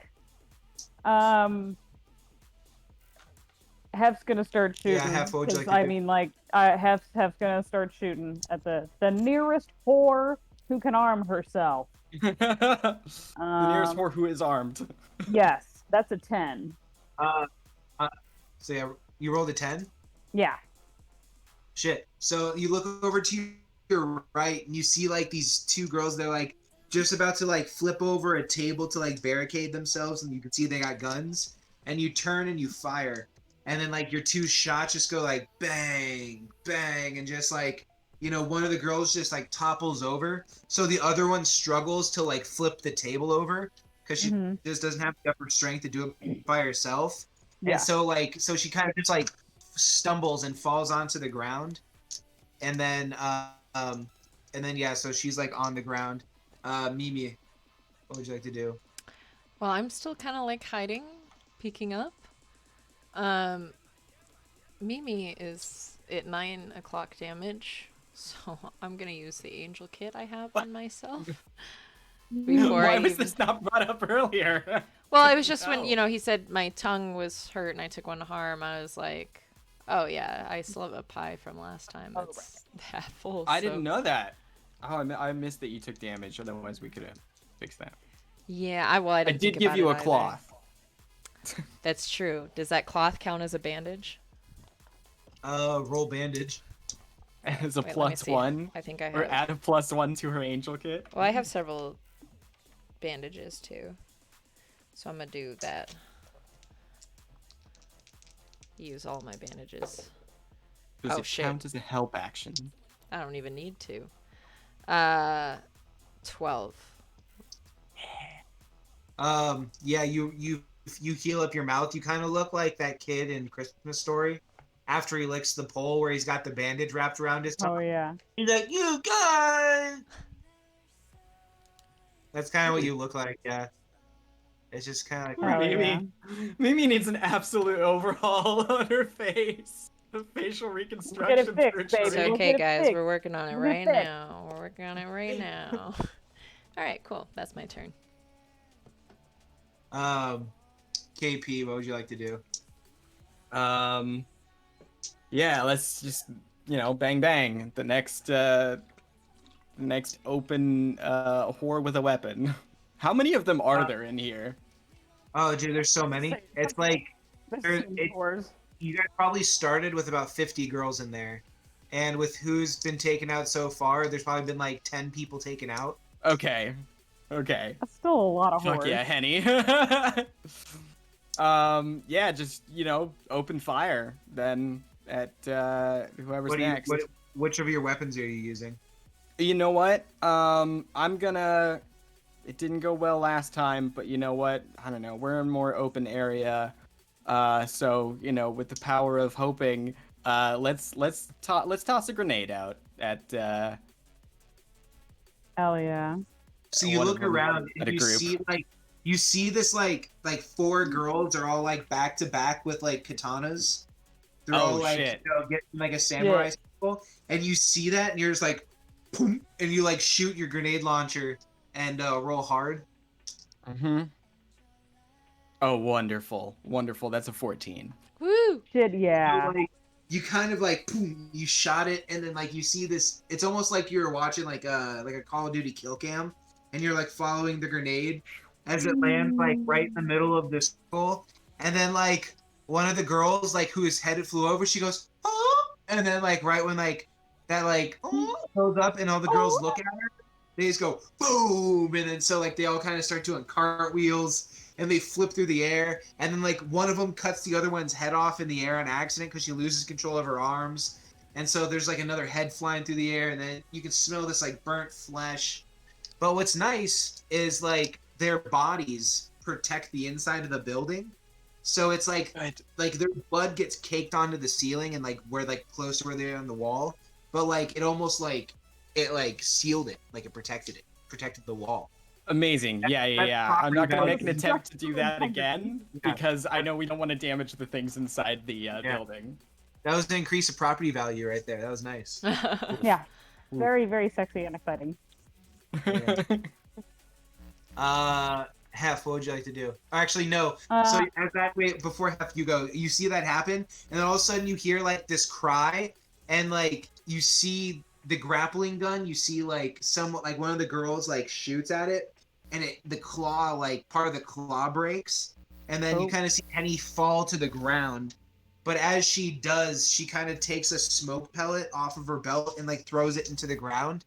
Heph's gonna start shooting. Yeah, Heph, what would you 'cause, like to I do? mean, like, Heph's gonna start shooting at the nearest whore who can arm herself. The nearest Um, whore who is armed. Yes, that's a 10. So yeah, you rolled a 10. Yeah. Shit. So you look over to your right and you see like these two girls. They're like just about to like flip over a table to like barricade themselves, and you can see they got guns. And you turn and you fire, and then like your two shots just go like bang, bang, and just like one of the girls just like topples over. So the other one struggles to like flip the table over because she Mhm. just doesn't have the upper strength to do it by herself. Yeah. And so she kind of just like stumbles and falls onto the ground, and then yeah, so she's like on the ground. Mimi, what would you like to do? Well, I'm still kind of like hiding, peeking up. Mimi is at 9 o'clock damage, so I'm gonna use the angel kit I have on myself. Before Why I was even... this not brought up earlier? Well, it was just when, Oh. he said my tongue was hurt and I took one harm. I was like, oh yeah, I still have a pie from last time. Oh, It's that full. I so- didn't know that. Oh, I missed that you took damage. Otherwise, we could have fixed that. Yeah, I I didn't did think give about you it a either. cloth. That's true. Does that cloth count as a bandage? Roll bandage. as a Wait, let me plus see. 1, I think I or have. add a plus 1 to her angel kit. Well, I have several bandages too, so I'm gonna do that. Use all my bandages. Does Oh, it shit. count as a help action? I don't even need to. 12. Yeah, you heal up your mouth. You kind of look like that kid in Christmas Story after he licks the pole where he's got the bandage wrapped around his tongue. Oh yeah. He's like, "You guys." That's kind of what you look like. Yeah. It's just kind of like. Hell yeah. Mimi needs an absolute overhaul on her face. The facial reconstruction. fixed, for a baby. It's tree. We'll okay, get it guys. fixed. We're working on it We'll get right it fixed. now. We're working on it right now. All right, cool. That's my turn. KP, what would you like to do? Yeah, let's just, bang bang. The next open whore with a weapon. How many of them are there in here? Oh, dude, there's so many. It's like you guys probably started with about 50 girls in there, and with who's been taken out so far, there's probably been like 10 people taken out. Okay. That's still a lot of Fuck horrors. yeah, Henny. Yeah, just, open fire then at whoever's next. Which of your weapons are you using? You know what? It didn't go well last time, but you know what? I don't know. We're in a more open area. So, with the power of hoping, let's toss a grenade out at Hell yeah. So you one look of them around at and a group. you see this like 4 girls are all like back to back with like katanas. They're all like shit. getting like a samurai symbol, and you see that and you're just like, boom, and you like shoot your grenade launcher and roll hard. Mm-hmm. Oh, wonderful. That's a 14. Woo! Shit yeah. So, like, you kind of like, boom, you shot it, and then like you see this. It's almost like you're watching like a Call of Duty kill cam, and you're like following the grenade as it lands like right in the middle of this circle, and then like one of the girls like whose head it flew over, she goes, oh, and then like right when like that like goes up and all the girls look at her, they just go boom, and then so like they all kind of start doing cartwheels. And they flip through the air, and then like one of them cuts the other one's head off in the air on accident because she loses control of her arms, and so there's like another head flying through the air, and then you can smell this like burnt flesh. But what's nice is like their bodies protect the inside of the building, so it's like their blood gets caked onto the ceiling and like where like closer where they're on the wall, but like it almost like it like sealed it, like it protected the wall. Amazing. Yeah. I'm not going to make an attempt to do that again Yeah. because I know we don't want to damage the things inside the building. That was an increase of property value right there. That was nice. Yeah. Very, very sexy and exciting. Heph, what would you like to do? Actually, no. So as that wait before Heph, you go. You see that happen, and then all of a sudden you hear like this cry, and like you see the grappling gun. You see like one of the girls like shoots at it, and the claw like part of the claw breaks, and then you kind of see Henny fall to the ground. But as she does, she kind of takes a smoke pellet off of her belt and like throws it into the ground.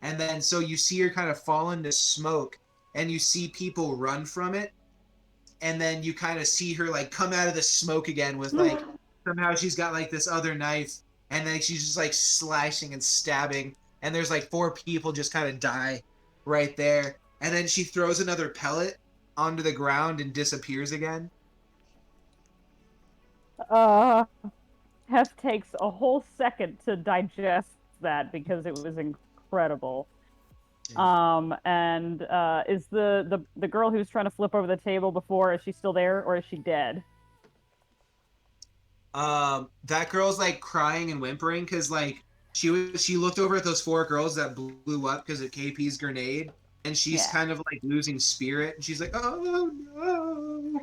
And then so you see her kind of fall into smoke, and you see people run from it. And then you kind of see her like come out of the smoke again with like somehow she's got like this other knife, and then she's just like slashing and stabbing. And there's like 4 people just kind of die right there. And then she throws another pellet onto the ground and disappears again. Hef takes a whole second to digest that because it was incredible. And is the girl who's trying to flip over the table before, is she still there or is she dead? That girl's like crying and whimpering because like she looked over at those 4 girls that blew up because of KP's grenade, and she's kind of like losing spirit, and she's like, oh no.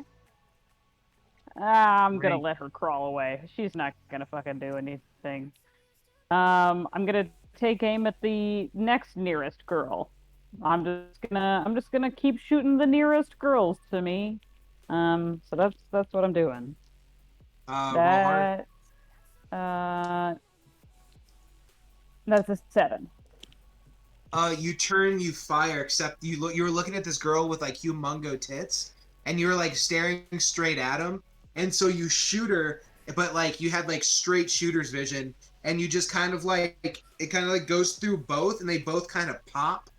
I'm gonna let her crawl away. She's not gonna fucking do anything. I'm gonna take aim at the next nearest girl. I'm just gonna keep shooting the nearest girls to me. So that's what I'm doing. That's a 7. You turn, you fire, except you were looking at this girl with like humongo tits, and you were like staring straight at him, and so you shoot her, but like you had like straight shooter's vision, and you just kind of like it kind of like goes through both, and they both kind of pop,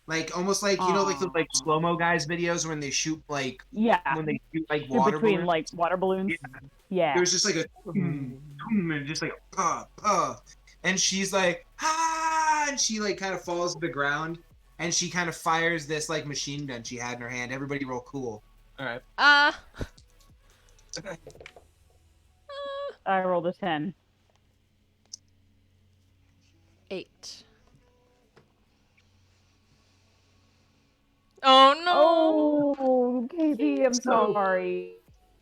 like almost like you know like the like slow mo guys videos when they shoot like Yeah. when they shoot like In water between balloons. like water balloons. Yeah. Yeah. There's just like a and just like and she's like and she like kind of falls to the ground, and she kind of fires this like machine gun she had in her hand. Everybody roll cool. All right. I rolled a 10. 8. Oh no! Oh, KP, I'm sorry.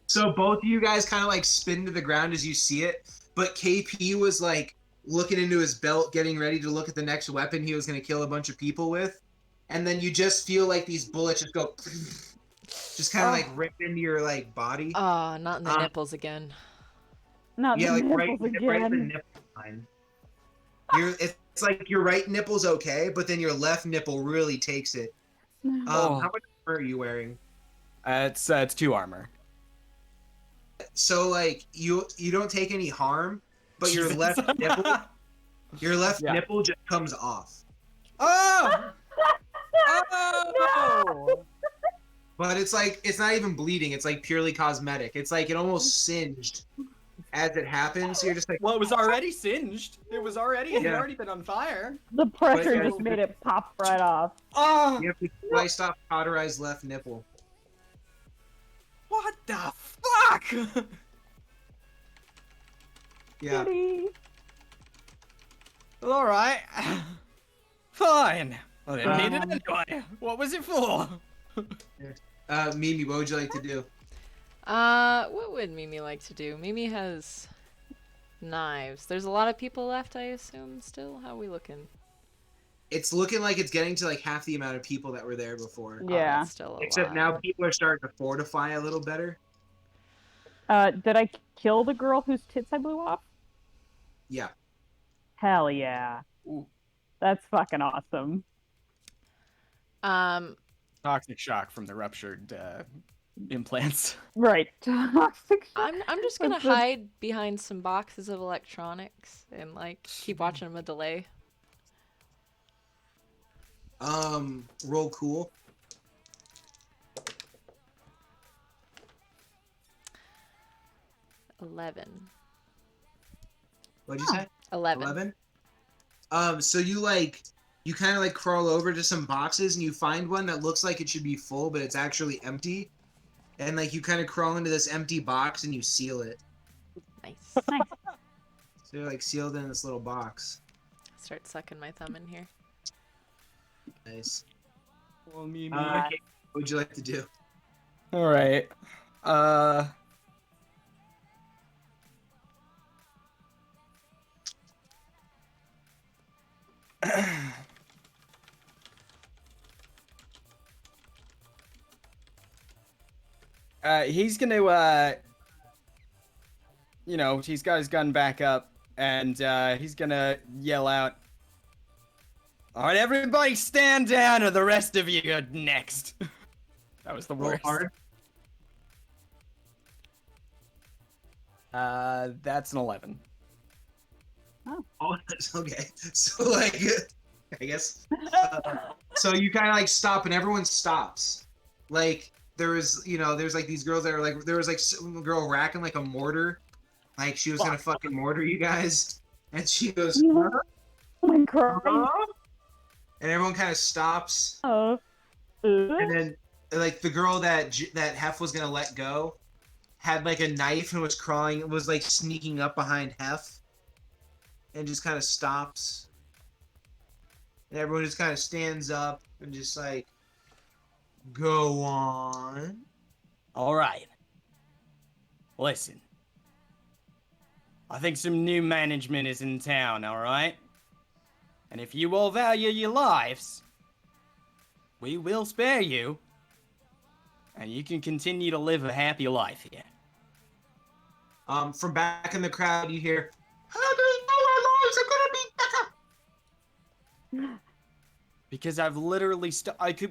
So both of you guys kind of like spin to the ground as you see it, but KP was like looking into his belt, getting ready to look at the next weapon he was going to kill a bunch of people with, and then you just feel like these bullets just go, just kind of like rip into your like body. Not in the nipples again. Not Yeah, the like right nipples in the again. nipple line. It's like your right nipple's okay, but then your left nipple really takes it. How much armor are you wearing? It's 2 armor. So like you don't take any harm, but your Jesus. left nipple, Yeah. nipple just comes off. Oh! Oh! But it's like it's not even bleeding. It's like purely cosmetic. It's like it almost singed as it happens. So you're just like, Well, it was already singed. It had Yeah. already been on fire. The pressure But- just made it pop right off. Oh! you have to sliced off cauterized left nipple. What the fuck? Yeah. Kitty. All right. Fine. I didn't need it anyway. What was it for? Mimi, what would you like to do? What would Mimi like to do? Mimi has knives. There's a lot of people left, I assume, still? How are we looking? It's looking like it's getting to like half the amount of people that were there before. Yeah. That's still a Except lot. now people are starting to fortify a little better. Did I kill the girl whose tits I blew off? Yeah. Hell yeah. Ooh. That's fucking awesome. Toxic shock from the ruptured implants. Right. Toxic shock. I'm just gonna What's the- hide behind some boxes of electronics and like keep watching them a delay. Roll cool. $11. What'd you say? 11. 11. So you kind of like crawl over to some boxes and you find one that looks like it should be full, but it's actually empty. And like you kind of crawl into this empty box and you seal it. Nice. Nice. So you're like sealed in this little box. Start sucking my thumb in here. Nice. Well, Mimi. Okay, what would you like to do? All right. He's gonna, he's got his gun back up, and he's gonna yell out, "All right, everybody stand down, or the rest of you are next." That was the Roll worst. hard. That's an 11. Oh, okay. So like, I guess. So you kind of like stop, and everyone stops. Like there's like these girls that are like there was like some girl racking like a mortar, like she was gonna fucking mortar you guys, and she goes, Oh my Christ. and everyone kind of stops, Oh. and then like the girl that Heph was gonna let go had like a knife and was like sneaking up behind Heph, and just kind of stops, and everyone just kind of stands up and just like, go on. All right. Listen. I think some new management is in town, all right? And if you all value your lives, we will spare you. And you can continue to live a happy life here. From back in the crowd, you hear, "How do you know our lives are gonna be better?" Because I've literally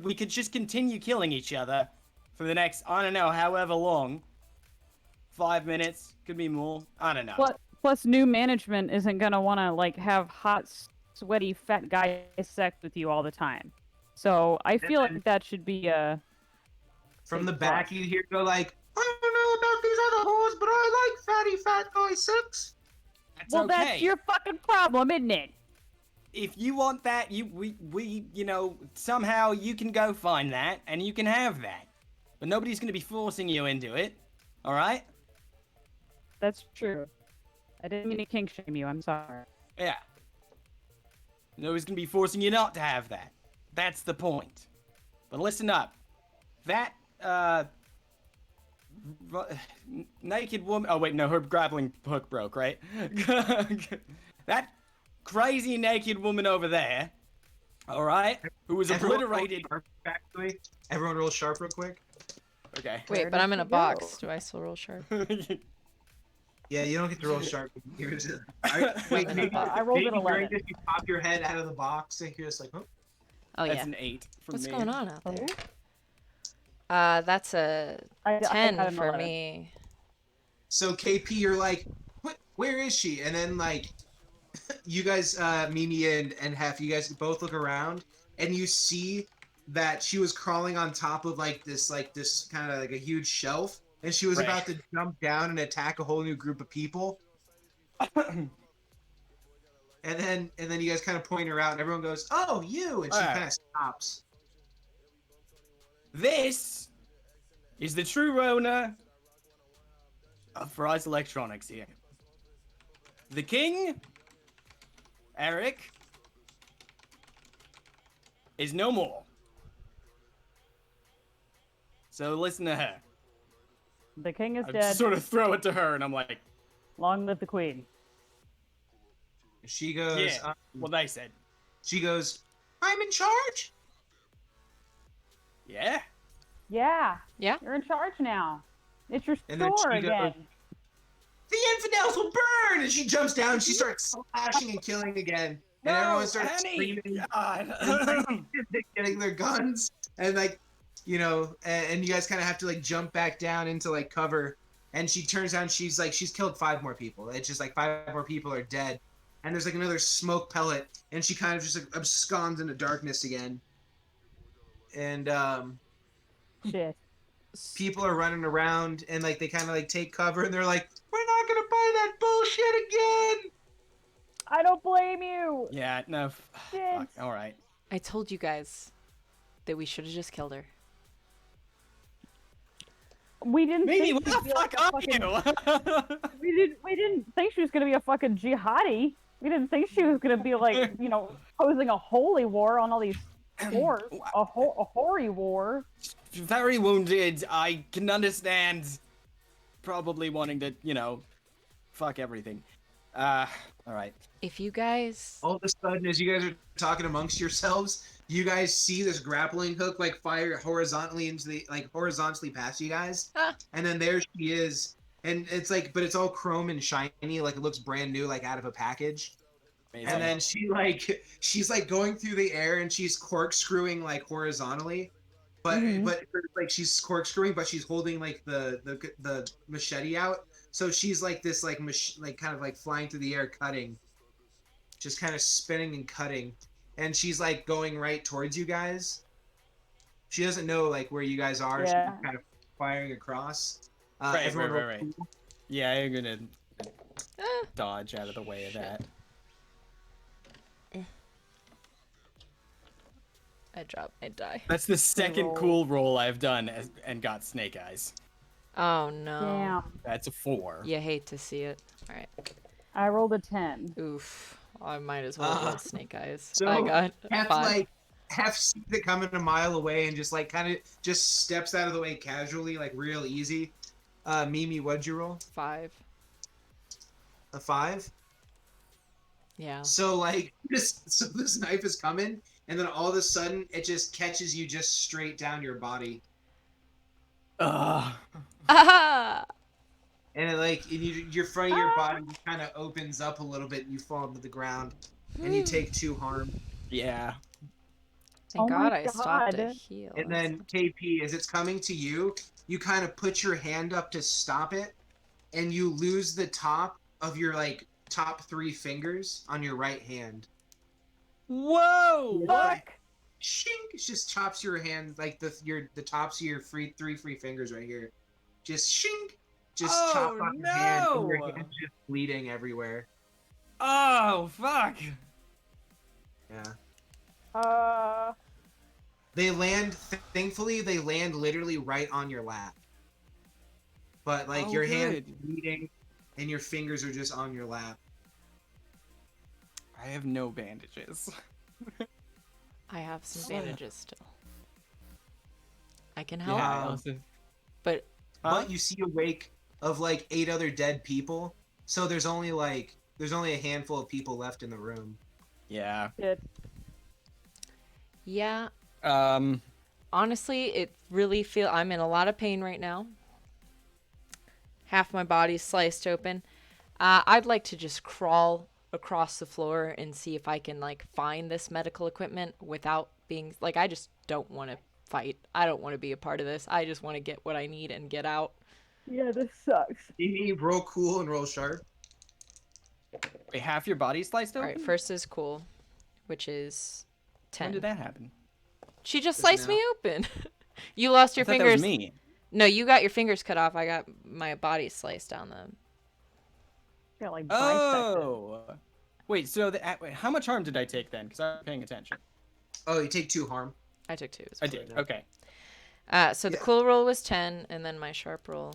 we could just continue killing each other for the next, I don't know, however long. 5 minutes, could be more. I don't know. Plus, new management isn't gonna want to like have hot, sweaty, fat guy sex with you all the time. So I feel like that should be a. From the back, you hear go like, I don't know about these other whores, but I like fatty fat guy sex. That's Well, okay. that's your fucking problem, isn't it? If you want that, somehow you can go find that and you can have that. But nobody's gonna be forcing you into it. All right? That's true. I didn't mean to kink shame you. I'm sorry. Yeah. Nobody's gonna be forcing you not to have that. That's the point. But listen up. That, naked woman. Oh, wait, no, her grappling hook broke, right? That crazy naked woman over there, all right, who was obliterated. Everyone roll sharp real quick. Okay. Wait, but I'm in a box. Do I still roll sharp? Yeah, you don't get to roll sharp. Wait, maybe, I rolled an 11. during this, you pop your head out of the box and you're just like, oh. Oh, That's yeah. an 8 from What's me. going on out there? Oh. That's a I 10 had an for 11. me. So KP, you're like, what? Where is she? And then like, you guys, Mimi and Heph, you guys both look around and you see that she was crawling on top of this kind of like a huge shelf, and she was Right. about to jump down and attack a whole new group of people. and then you guys kind of point her out, and everyone goes, "Oh, you!" And she Alright. kind of stops. This is the true owner of Fry's Electronics here. The king, Eric, is no more. So listen to her. The king is I dead. sort of throw it to her, and I'm like, Long live the queen. She goes, yeah, what they said. she goes, "I'm in charge." Yeah. Yeah? You're in charge now. It's your And then store she goes- again. The infidels will burn! And she jumps down and she starts slashing and killing again. And everyone starts Henny! screaming, God. getting their guns, and and you guys kind of have to jump back down into cover. And she turns out, she's killed 5 more people. It's just 5 more people are dead. And there's another smoke pellet, and she kind of just absconds into darkness again. And Shit. people are running around, and they kind of take cover, and they're like, "We're not gonna buy that bullshit again." I don't blame you. Yeah, no, Shit. fuck, all right. I told you guys that we should have just killed her. We didn't Mimi, think what the she'd be fuck a are fucking- you? We didn't think she was gonna be a fucking jihadi. We didn't think she was gonna be posing a holy war on all these wars. A hoary war. Very wounded. I can understand probably wanting to, fuck everything. All right. If you guys... All of a sudden, as you guys are talking amongst yourselves, you guys see this grappling hook fire horizontally into the horizontally past you guys, Ah. and then there she is, and it's but it's all chrome and shiny, it looks brand new, out of a package. Amazing. And then she's going through the air, and she's corkscrewing horizontally, but she's corkscrewing, but she's holding the machete out, so she's this kind of flying through the air, cutting, just kind of spinning and cutting, and she's going right towards you guys. She doesn't know where you guys are. Yeah. She's kind of firing across. Right. Everyone Yeah, I'm gonna dodge out of the way of that. I drop, I die. That's the second roll. cool roll I've done and got snake eyes. Oh, no. Damn. That's a 4. You hate to see it. Alright. I rolled a 10. Oof. I might as well roll snake eyes. so I got Heph 5. Heph sees it coming a mile away and just kind of just steps out of the way casually, real easy. Mimi, what'd you roll? 5. A 5? Yeah. So this knife is coming, and then all of a sudden it just catches you just straight down your body, Ugh. Ah! and your front of your body kind of opens up a little bit, and you fall to the ground, and you take 2 harm. Yeah. Thank Oh my God I stopped to God. heal. And then KP, as it's coming to you, you kind of put your hand up to stop it, and you lose the top of your like top 3 fingers on your right hand. Whoa! It's like Fuck! shink, it just chops your hand like the tops of your three free fingers right here. Just shink, just chopped Oh off your hand, and your no! hand's just bleeding everywhere. Oh fuck! Yeah. They land. Thankfully, they land literally right on your lap. But like Oh, your hand's good. bleeding, and your fingers are just on your lap. I have no bandages. I have some Yeah. bandages still. I can help, Yeah, I Um, also. but But you see a wake of like 8 other dead people, so there's only a handful of people left in the room. Yeah. Shit. yeah, Um. honestly, it really I'm in a lot of pain right now. Half my body's sliced open. I'd like to just crawl across the floor and see if I can like find this medical equipment without being like I just don't want to fight. I don't want to be a part of this. I just want to get what I need and get out. Yeah, this sucks. Amy, roll cool and roll sharp. Wait, half your body sliced All open? right, first is cool, which is 10. When did that happen? She just Just sliced now. me open. You lost your I thought fingers. that was me. No, you got your fingers cut off. I got my body sliced down them. Got like bisected. Oh. Wait. So wait, how much harm did I take then? Because I was paying attention. Oh, you take 2 harm. I took 2. I did. Okay. So the Yeah. cool roll was 10, and then my sharp roll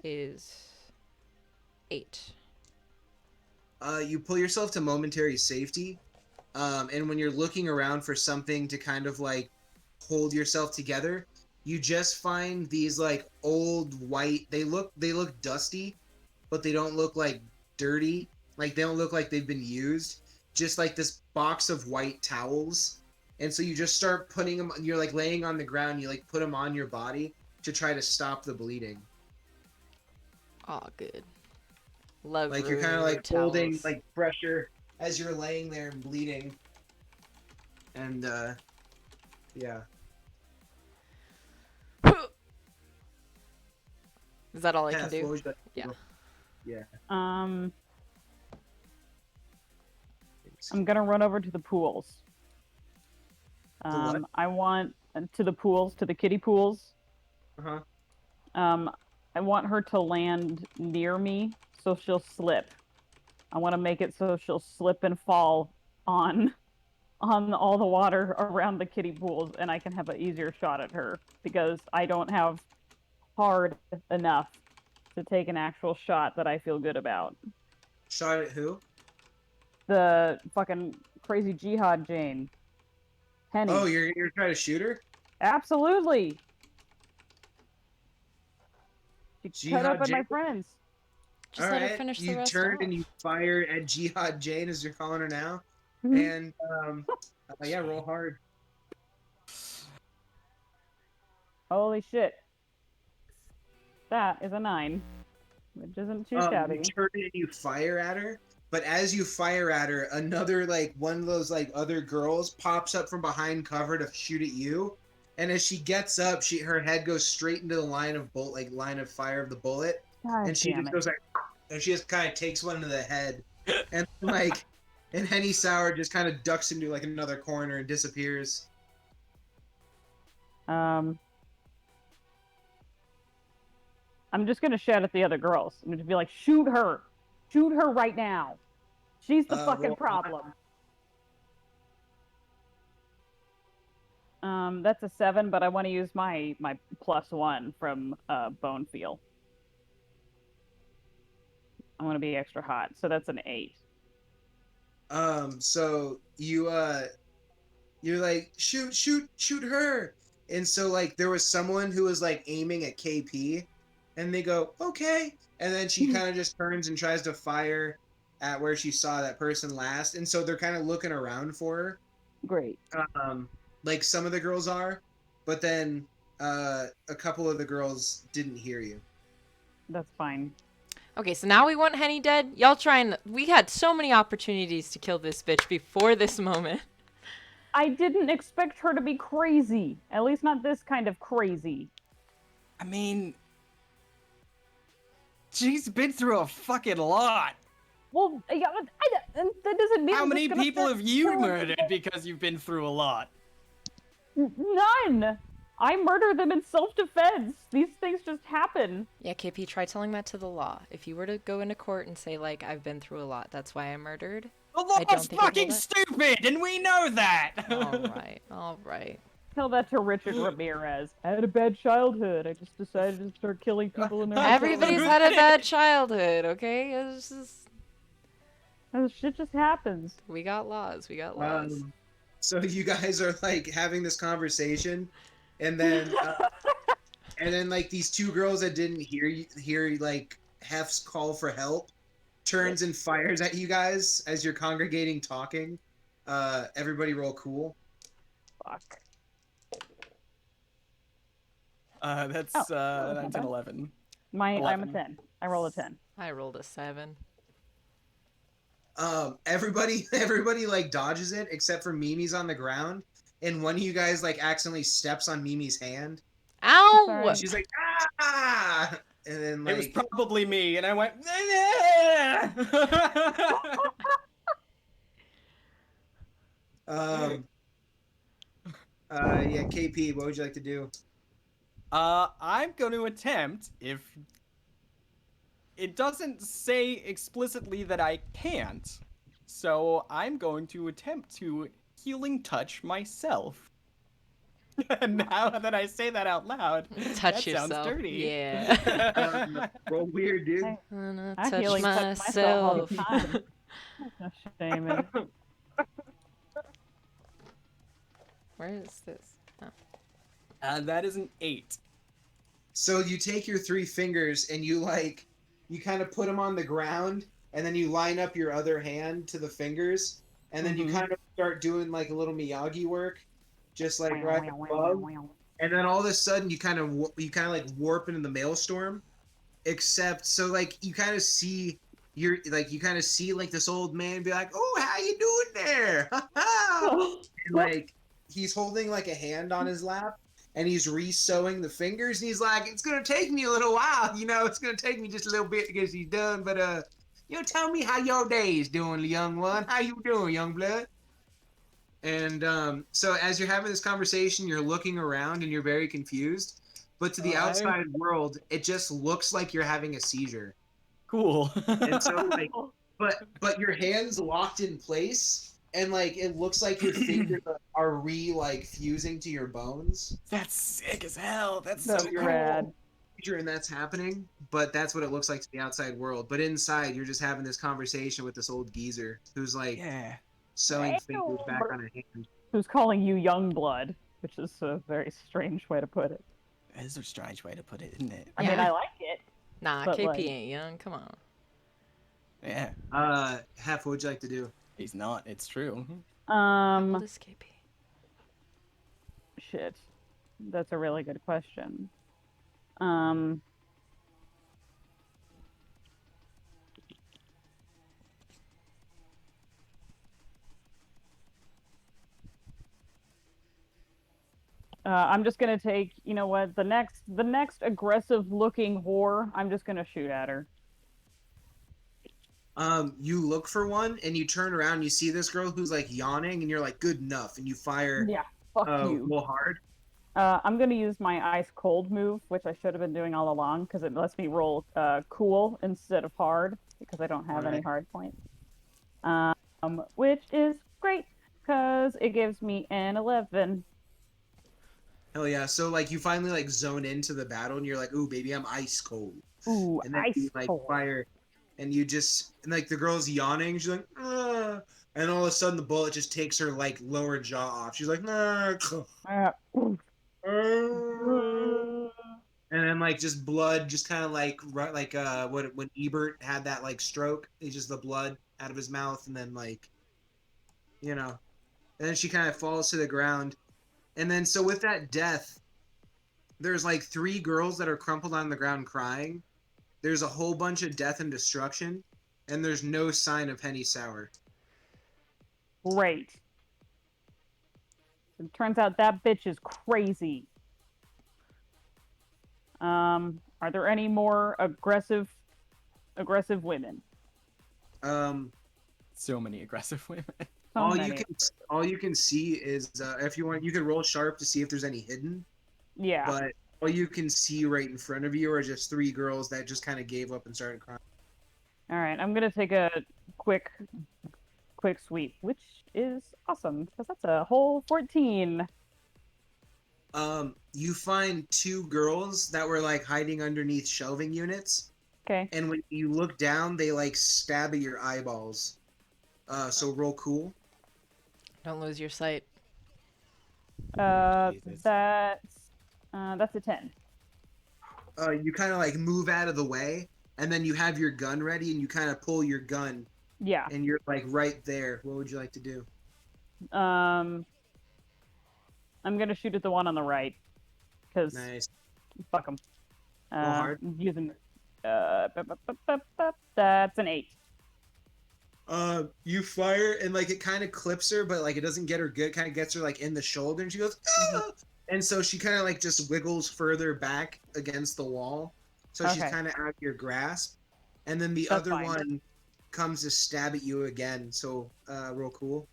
is 8. You pull yourself to momentary safety, and when you're looking around for something to kind of like hold yourself together, you just find these like old white. They look dusty, but they don't look like dirty. Like they don't look like they've been used. Just like this box of white towels, and so you just start putting them. You're like laying on the ground. You like put them on your body to try to stop the bleeding. Oh, good. Love Like you're kind of like towels. holding like pressure as you're laying there and bleeding. And yeah. Is that all I can Heph, do? what would you like to Yeah. do? Yeah. I'm gonna run over to the pools. what? I want to the kiddie pools. Uh-huh. I want her to land near me so she'll slip. I want to make it so she'll slip and fall on all the water around the kiddie pools, and I can have an easier shot at her because I don't have hard enough to take an actual shot that I feel good about. Shot at who? The fucking crazy jihad Jane. Henny. Oh, you're trying to shoot her? Absolutely. She cut Jihad up at my Jane? friends. Just let her finish the You rest turned off. and you fired at Jihad Jane, as you're calling her now. Mhm. And yeah, roll hard. Holy shit. That is a 9. Which isn't too shabby. You turn and you fire at her, but as you fire at her, another like one of those like other girls pops up from behind cover to shoot at you. And as she gets up, her head goes straight into the line of fire of the bullet. God And she damn just it. goes like, and she just kind of takes one to the head, and like, and Henny Sour just kind of ducks into like another corner and disappears. I'm just gonna shout at the other girls. I'm gonna be like, shoot her! Shoot her right now! She's the fucking Roll- problem. That's a 7, but I want to use my +1 from Bone Feel. I want to be extra hot, so that's an 8. So you're like, shoot her, and so like there was someone who was like aiming at KP, and they go okay, and then she kind of just turns and tries to fire at where she saw that person last, and so they're kind of looking around for her. Great. Like some of the girls are, but then a couple of the girls didn't hear you. That's fine. Okay, so now we want Henny dead. Y'all trying. We had so many opportunities to kill this bitch before this moment. I didn't expect her to be crazy. At least not this kind of crazy. I mean, she's been through a fucking lot. Well, yeah, that doesn't mean. How I'm many just gonna people start have you killing murdered people. because you've been through a lot? None. I murder them in self-defense. These things just happen. Yeah, KP, try telling that to the law. If you were to go into court and say, like, I've been through a lot, that's why I murdered. The I don't law's think it will fucking let- stupid, and we know that! All right. Tell that to Richard Ramirez. I had a bad childhood. I just decided to start killing people in their Everybody's had a bad childhood, okay? It's just... Shit just happens. We got laws. We got laws. So you guys are like having this conversation, and then like these two girls that didn't hear like Heph's call for help, turns and fires at you guys as you're congregating talking. Everybody roll cool. Fuck. That's that's not 10, bad. 11. I'm a 11. 10. I roll a 10. I rolled a 7. Everybody like dodges it except for Mimi's on the ground, and one of you guys like accidentally steps on Mimi's hand. Ow! Sorry. She's like, ah! And then like It was probably me, and I went. yeah, KP, what would you like to do? I'm going to attempt, if it doesn't say explicitly that I can't, so I'm going to attempt to healing touch myself. Now that I say that out loud, Touch that yourself. sounds dirty. Yeah. Roll weird, dude. Hey. Gonna I touch healing touch myself all the myself. time. No shame in it. Where is this? Oh. That is an 8. So you take your 3 fingers and you kind of put them on the ground, and then you line up your other hand to the fingers, and then you kind of start doing like a little Miyagi work, just like right above. And then all of a sudden you kind of like warp into the maelstrom, except so like you kind of see like this old man be like, "Oh, how you doing there?" And like he's holding like a hand on his lap, and he's re-sewing the fingers, and he's like, "It's gonna take me a little while, it's gonna take me just a little bit to get these done, but tell me how your day is doing, young one. How you doing, young blood?" And so as you're having this conversation, you're looking around and you're very confused, but to the outside world, it just looks like you're having a seizure. Cool. And so like, but your hands locked in place, and like it looks like your fingers are fusing to your bones. That's sick as hell. That's so That's cool. rad. And that's happening, but that's what it looks like to the outside world. But inside, you're just having this conversation with this old geezer who's like sewing fingers back on a hand. Who's calling you young blood, which is a very strange way to put it. That is a strange way to put it, isn't it? I mean, I like it. Nah, But, KP like- ain't young. Come on. Yeah. Heph, what would you like to do? He's not. It's true. How old is KP? Shit. That's a really good question. I'm just gonna take, you know what, the next aggressive looking whore, I'm just gonna shoot at her. You look for one, and you turn around, and you see this girl who's like yawning, and you're like, "Good enough," and you fire. Yeah, fuck you. Real hard. I'm gonna use my ice cold move, which I should have been doing all along, because it lets me roll cool instead of hard, because I don't have any hard points. Which is great, because it gives me an 11. Hell yeah! So like you finally like zone into the battle, and you're like, "Ooh, baby, I'm ice cold." Ooh, And then ice you like cold. fire, and you just and like the girl's yawning. She's like, "Ah," and all of a sudden the bullet just takes her like lower jaw off. She's like, "Ah." Ooh. And then like just blood, just kind of like when Ebert had that like stroke, it's just the blood out of his mouth, and then like, and then she kind of falls to the ground, and then so with that death, there's like 3 girls that are crumpled on the ground crying. there's a whole bunch of death and destruction, and there's no sign of Henny Sour. Great. It turns out that bitch is crazy. Are there any more aggressive women? So many aggressive women. So all many. you can see is if you want, you can roll sharp to see if there's any hidden. Yeah. But all you can see right in front of you are just 3 girls that just kind of gave up and started crying. All right, I'm gonna take a quick sweep, which is awesome because that's a whole 14. You find 2 girls that were like hiding underneath shelving units, Okay. and when you look down, they like stab at your eyeballs. So roll cool. Don't lose your sight. Jesus. That's a 10. You kind of like move out of the way, and then you have your gun ready, and you kind of pull your gun, Yeah. and you're like right there. What would you like to do? I'm gonna shoot at the one on the right because Nice. fuck them. hard. Using that's an 8. You fire and like it kind of clips her, but like it doesn't get her good. Kind of gets her like in the shoulder, and she goes, ah! And so she kind of like just wiggles further back against the wall, so she's Okay. kind of out of your grasp. And then the That's other fine. one comes to stab at you again. So real cool.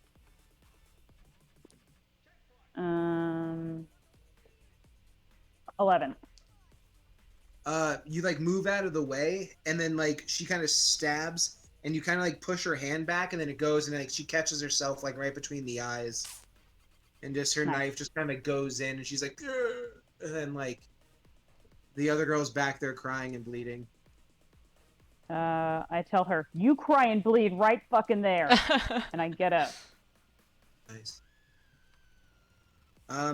11. You like move out of the way, and then like she kind of stabs, and you kind of like push her hand back, and then it goes, and like she catches herself like right between the eyes, and just her Nice. knife just kind of goes in, and she's like, "Grr," and then like the other girl's back there crying and bleeding. I tell her, "You cry and bleed right fucking there," and I get up. Nice.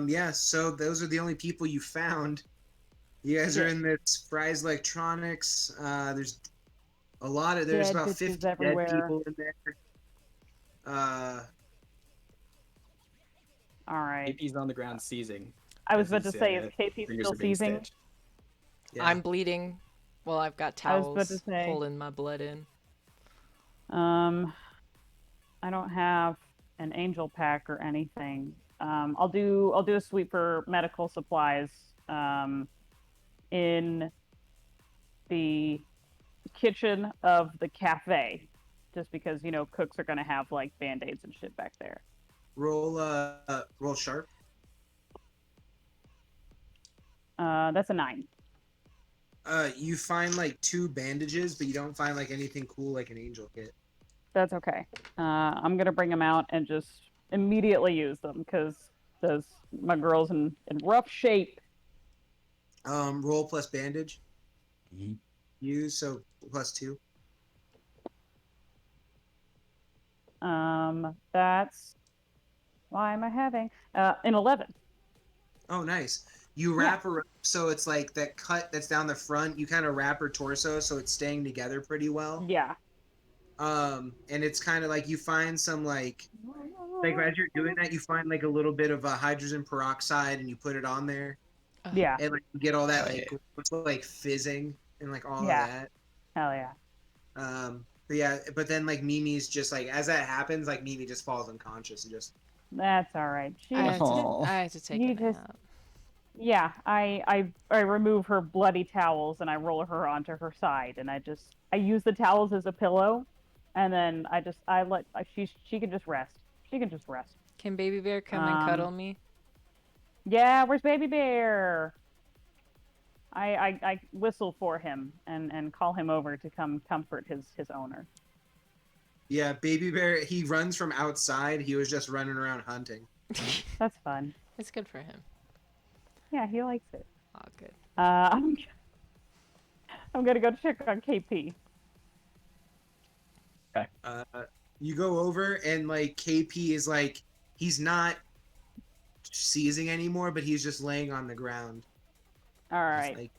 Yeah. So those are the only people you found. You guys are Yeah. in this Fry's Electronics. There's a lot of there's Dead about bitches 50 dead everywhere. people in there. All right. KP's on the ground seizing. I was as about to his, say, is KP fingers still are being seizing? stitched. Yeah. I'm bleeding. Well, I've got I was about towels to say- holding my blood in. I don't have an angel pack or anything. I'll do a sweep for medical supplies. In the kitchen of the cafe, just because cooks are gonna have like band-aids and shit back there. roll sharp. That's a 9. You find like 2 bandages, but you don't find like anything cool like an angel kit. That's okay. I'm gonna bring them out and just immediately use them because my girl's in rough shape. Roll plus bandage. Use so +2. That's why am I having an 11? Oh, nice. You wrap her up so it's like that cut that's down the front. You kind of wrap her torso so it's staying together pretty well. Yeah. And it's kind of like you find some like as you're doing that, you find like a little bit of hydrogen peroxide and you put it on there, Yeah. and like you get all that Oh, like fizzing and like all Yeah. of that. Hell yeah. But then like Mimi's just like as that happens, like Mimi just falls unconscious and just That's all right. Aw. I have to take You a just- nap. Yeah, I remove her bloody towels and I roll her onto her side, and I use the towels as a pillow, and then she can just rest. She can just rest. Can Baby Bear come and cuddle me? Yeah, where's Baby Bear? I whistle for him and call him over to come comfort his owner. yeah. Baby Bear, he runs from outside. He was just running around hunting. That's fun. It's good for him. Yeah, he likes it. Oh, good. I'm gonna go check on KP. You go over and like KP is like he's not seizing anymore, but he's just laying on the ground. All Just, right. like,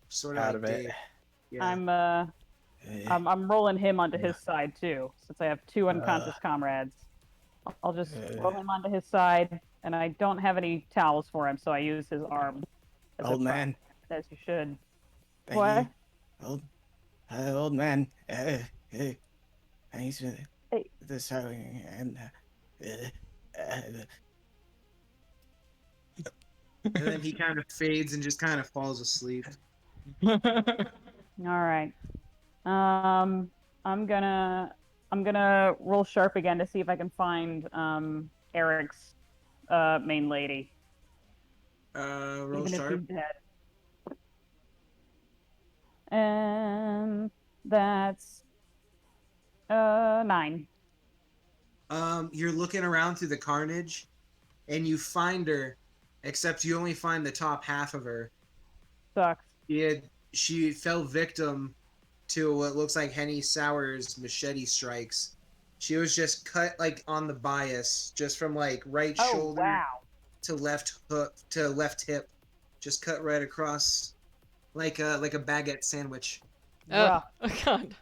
sort of Out like of it. dead. Yeah. I'm rolling him onto his side too, since I have 2 unconscious comrades. I'll just roll him onto his side, and I don't have any towels for him, so I use his arm. as a Old prop, man. as you should. Thank What? you. old man, thanks for Hey. the sewing and And then he kind of fades and just kind of falls asleep. All right. I'm gonna roll sharp again to see if I can find Eric's main lady. Roll Even sharp. if he's dead. And that's 9. You're looking around through the carnage, and you find her, except you only find the top half of her. Sucks. She fell victim to what looks like Henny Sour's machete strikes. She was just cut like on the bias, just from like right Oh shoulder wow. to left hook to left hip, just cut right across, like a baguette sandwich. Oh, Rough. oh God.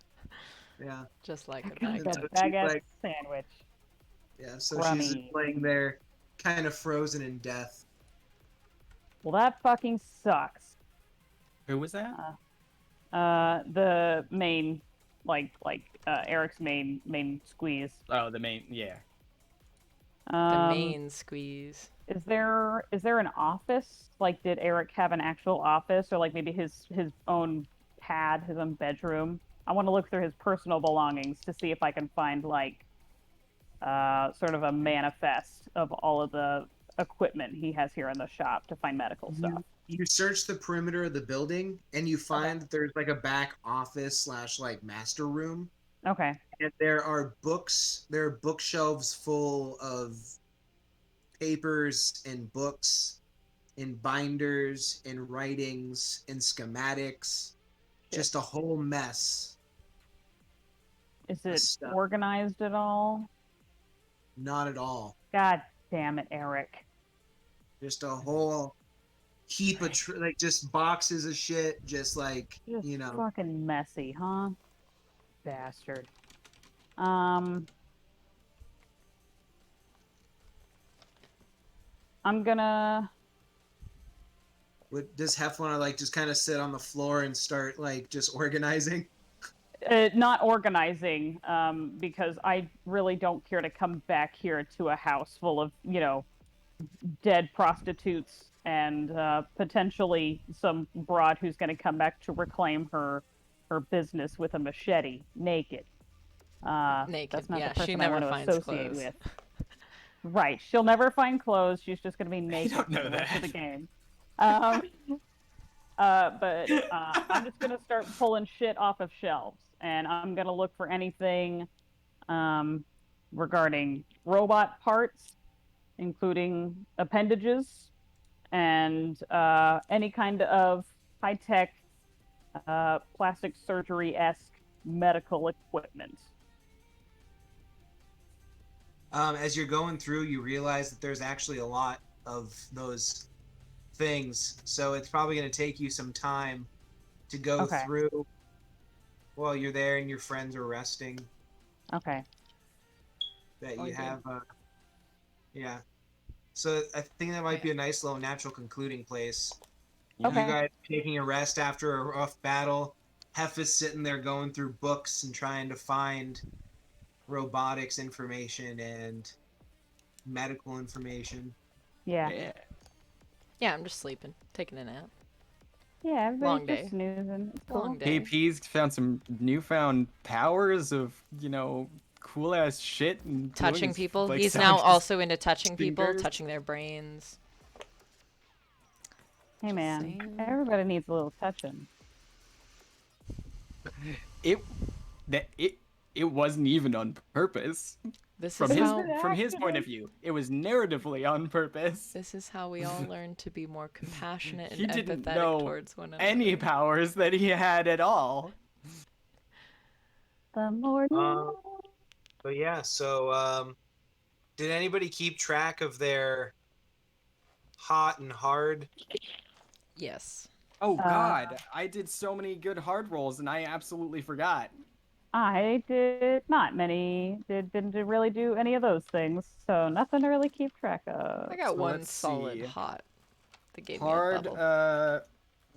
Yeah, Just like a Like bag. a So she's baguette like- sandwich. yeah. So she's just Crummy. laying there, kind of frozen in death. Well, that fucking sucks. Who was that? The main, Eric's main squeeze. Oh, the main. Yeah. The main squeeze. Is there an office? Like, did Eric have an actual office, or like maybe his own pad, his own bedroom? I want to look through his personal belongings to see if I can find like sort of a manifest of all of the equipment he has here in the shop to find medical stuff. You search the perimeter of the building, and you find that there's like a back office / like master room. Okay. And there are books. There are bookshelves full of papers and books, and binders and writings and schematics. Just a whole mess. Is it Stuff. organized at all? Not at all. God damn it, Eric. Just a whole heap of like just boxes of shit. Just like Just you know. fucking messy, huh? Bastard. I'm gonna. Does Heph want to like just kind of sit on the floor and start like just organizing? Not organizing, because I really don't care to come back here to a house full of, dead prostitutes and potentially some broad who's going to come back to reclaim her business with a machete, naked. Naked, That's not yeah, the person she I never want to finds associate clothes. with. Right, she'll never find clothes. She's just going to be naked don't know for the rest of that. the game. But I'm just gonna start pulling shit off of shelves, and I'm gonna look for anything regarding robot parts, including appendages, and any kind of high-tech plastic surgery-esque medical equipment. As you're going through, you realize that there's actually a lot of those things, so it's probably going to take you some time to go Okay. through while you're there and your friends are resting. Okay. That Oh, you good. have, yeah. So I think that might be a nice little natural concluding place. Okay. You guys taking a rest after a rough battle. Heph is sitting there going through books and trying to find robotics information and medical information. Yeah. Yeah, I'm just sleeping, taking a nap. Yeah. Everybody's Long just day. snoozing. It's cool. Long day. KP's found some newfound powers of, cool ass shit and doing Touching his, people. like, He's selling now his also into touching people, fingers. touching their brains. Hey man, saying. everybody needs a little touching. It wasn't even on purpose. This From is his how from his point of view, it was narratively on purpose. this is how we all learn to be more compassionate and He didn't empathetic know towards one another. Any powers that he had at all. The more you know. But yeah, so did anybody keep track of their hot and hard? Yes. Oh God, I did so many good hard rolls and I absolutely forgot. I did not many. Didn't really do any of those things, so nothing to really keep track of. I got So one let's solid see. hot that gave me a Hard bubble.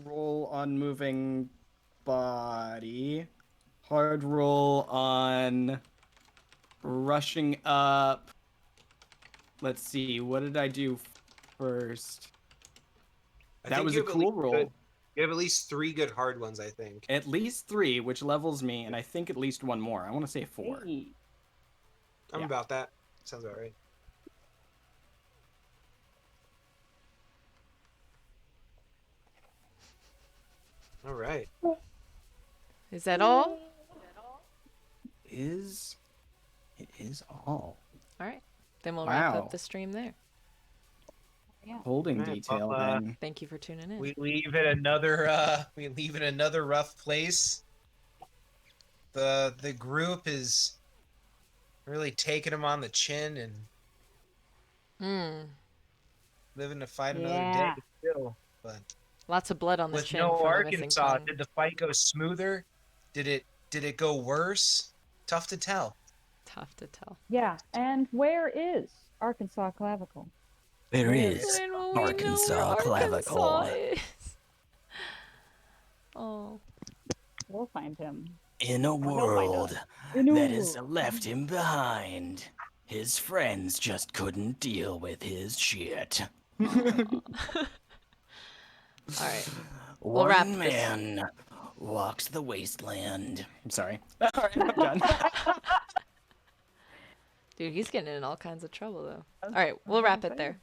roll on moving body. hard roll on rushing up. Let's see, what did I do first? I That think was you a have at cool least roll. You have at least 3 good hard ones, I think. At least 3, which levels me, and I think at least 1 more. I want to say 4. Hey. I'm Yeah. about that. Sounds about right. All right. Is that all? It is all. All right. Then we'll wrap Wow. up the stream there. Holding Right, detail well, then. Thank you for tuning in. We leave it another rough place. The group is really taking them on the chin and Hmm. living to fight another Yeah. day still. But Lots of blood on the with chin no from a missing Arkansas, tongue. did the fight go smoother? Did it go worse? Tough to tell. Tough to tell. Yeah, and where is Arkansas Clavicle? There Where is When will we know Arkansas where clavicle. Arkansas is? Oh. We'll find him. In a world In a that has world. left him behind. His friends just couldn't deal with his shit. All right. We'll wrap One this. man walks the wasteland. I'm sorry. All right, I'm done. Dude, he's getting in all kinds of trouble though. All right, we'll wrap it there.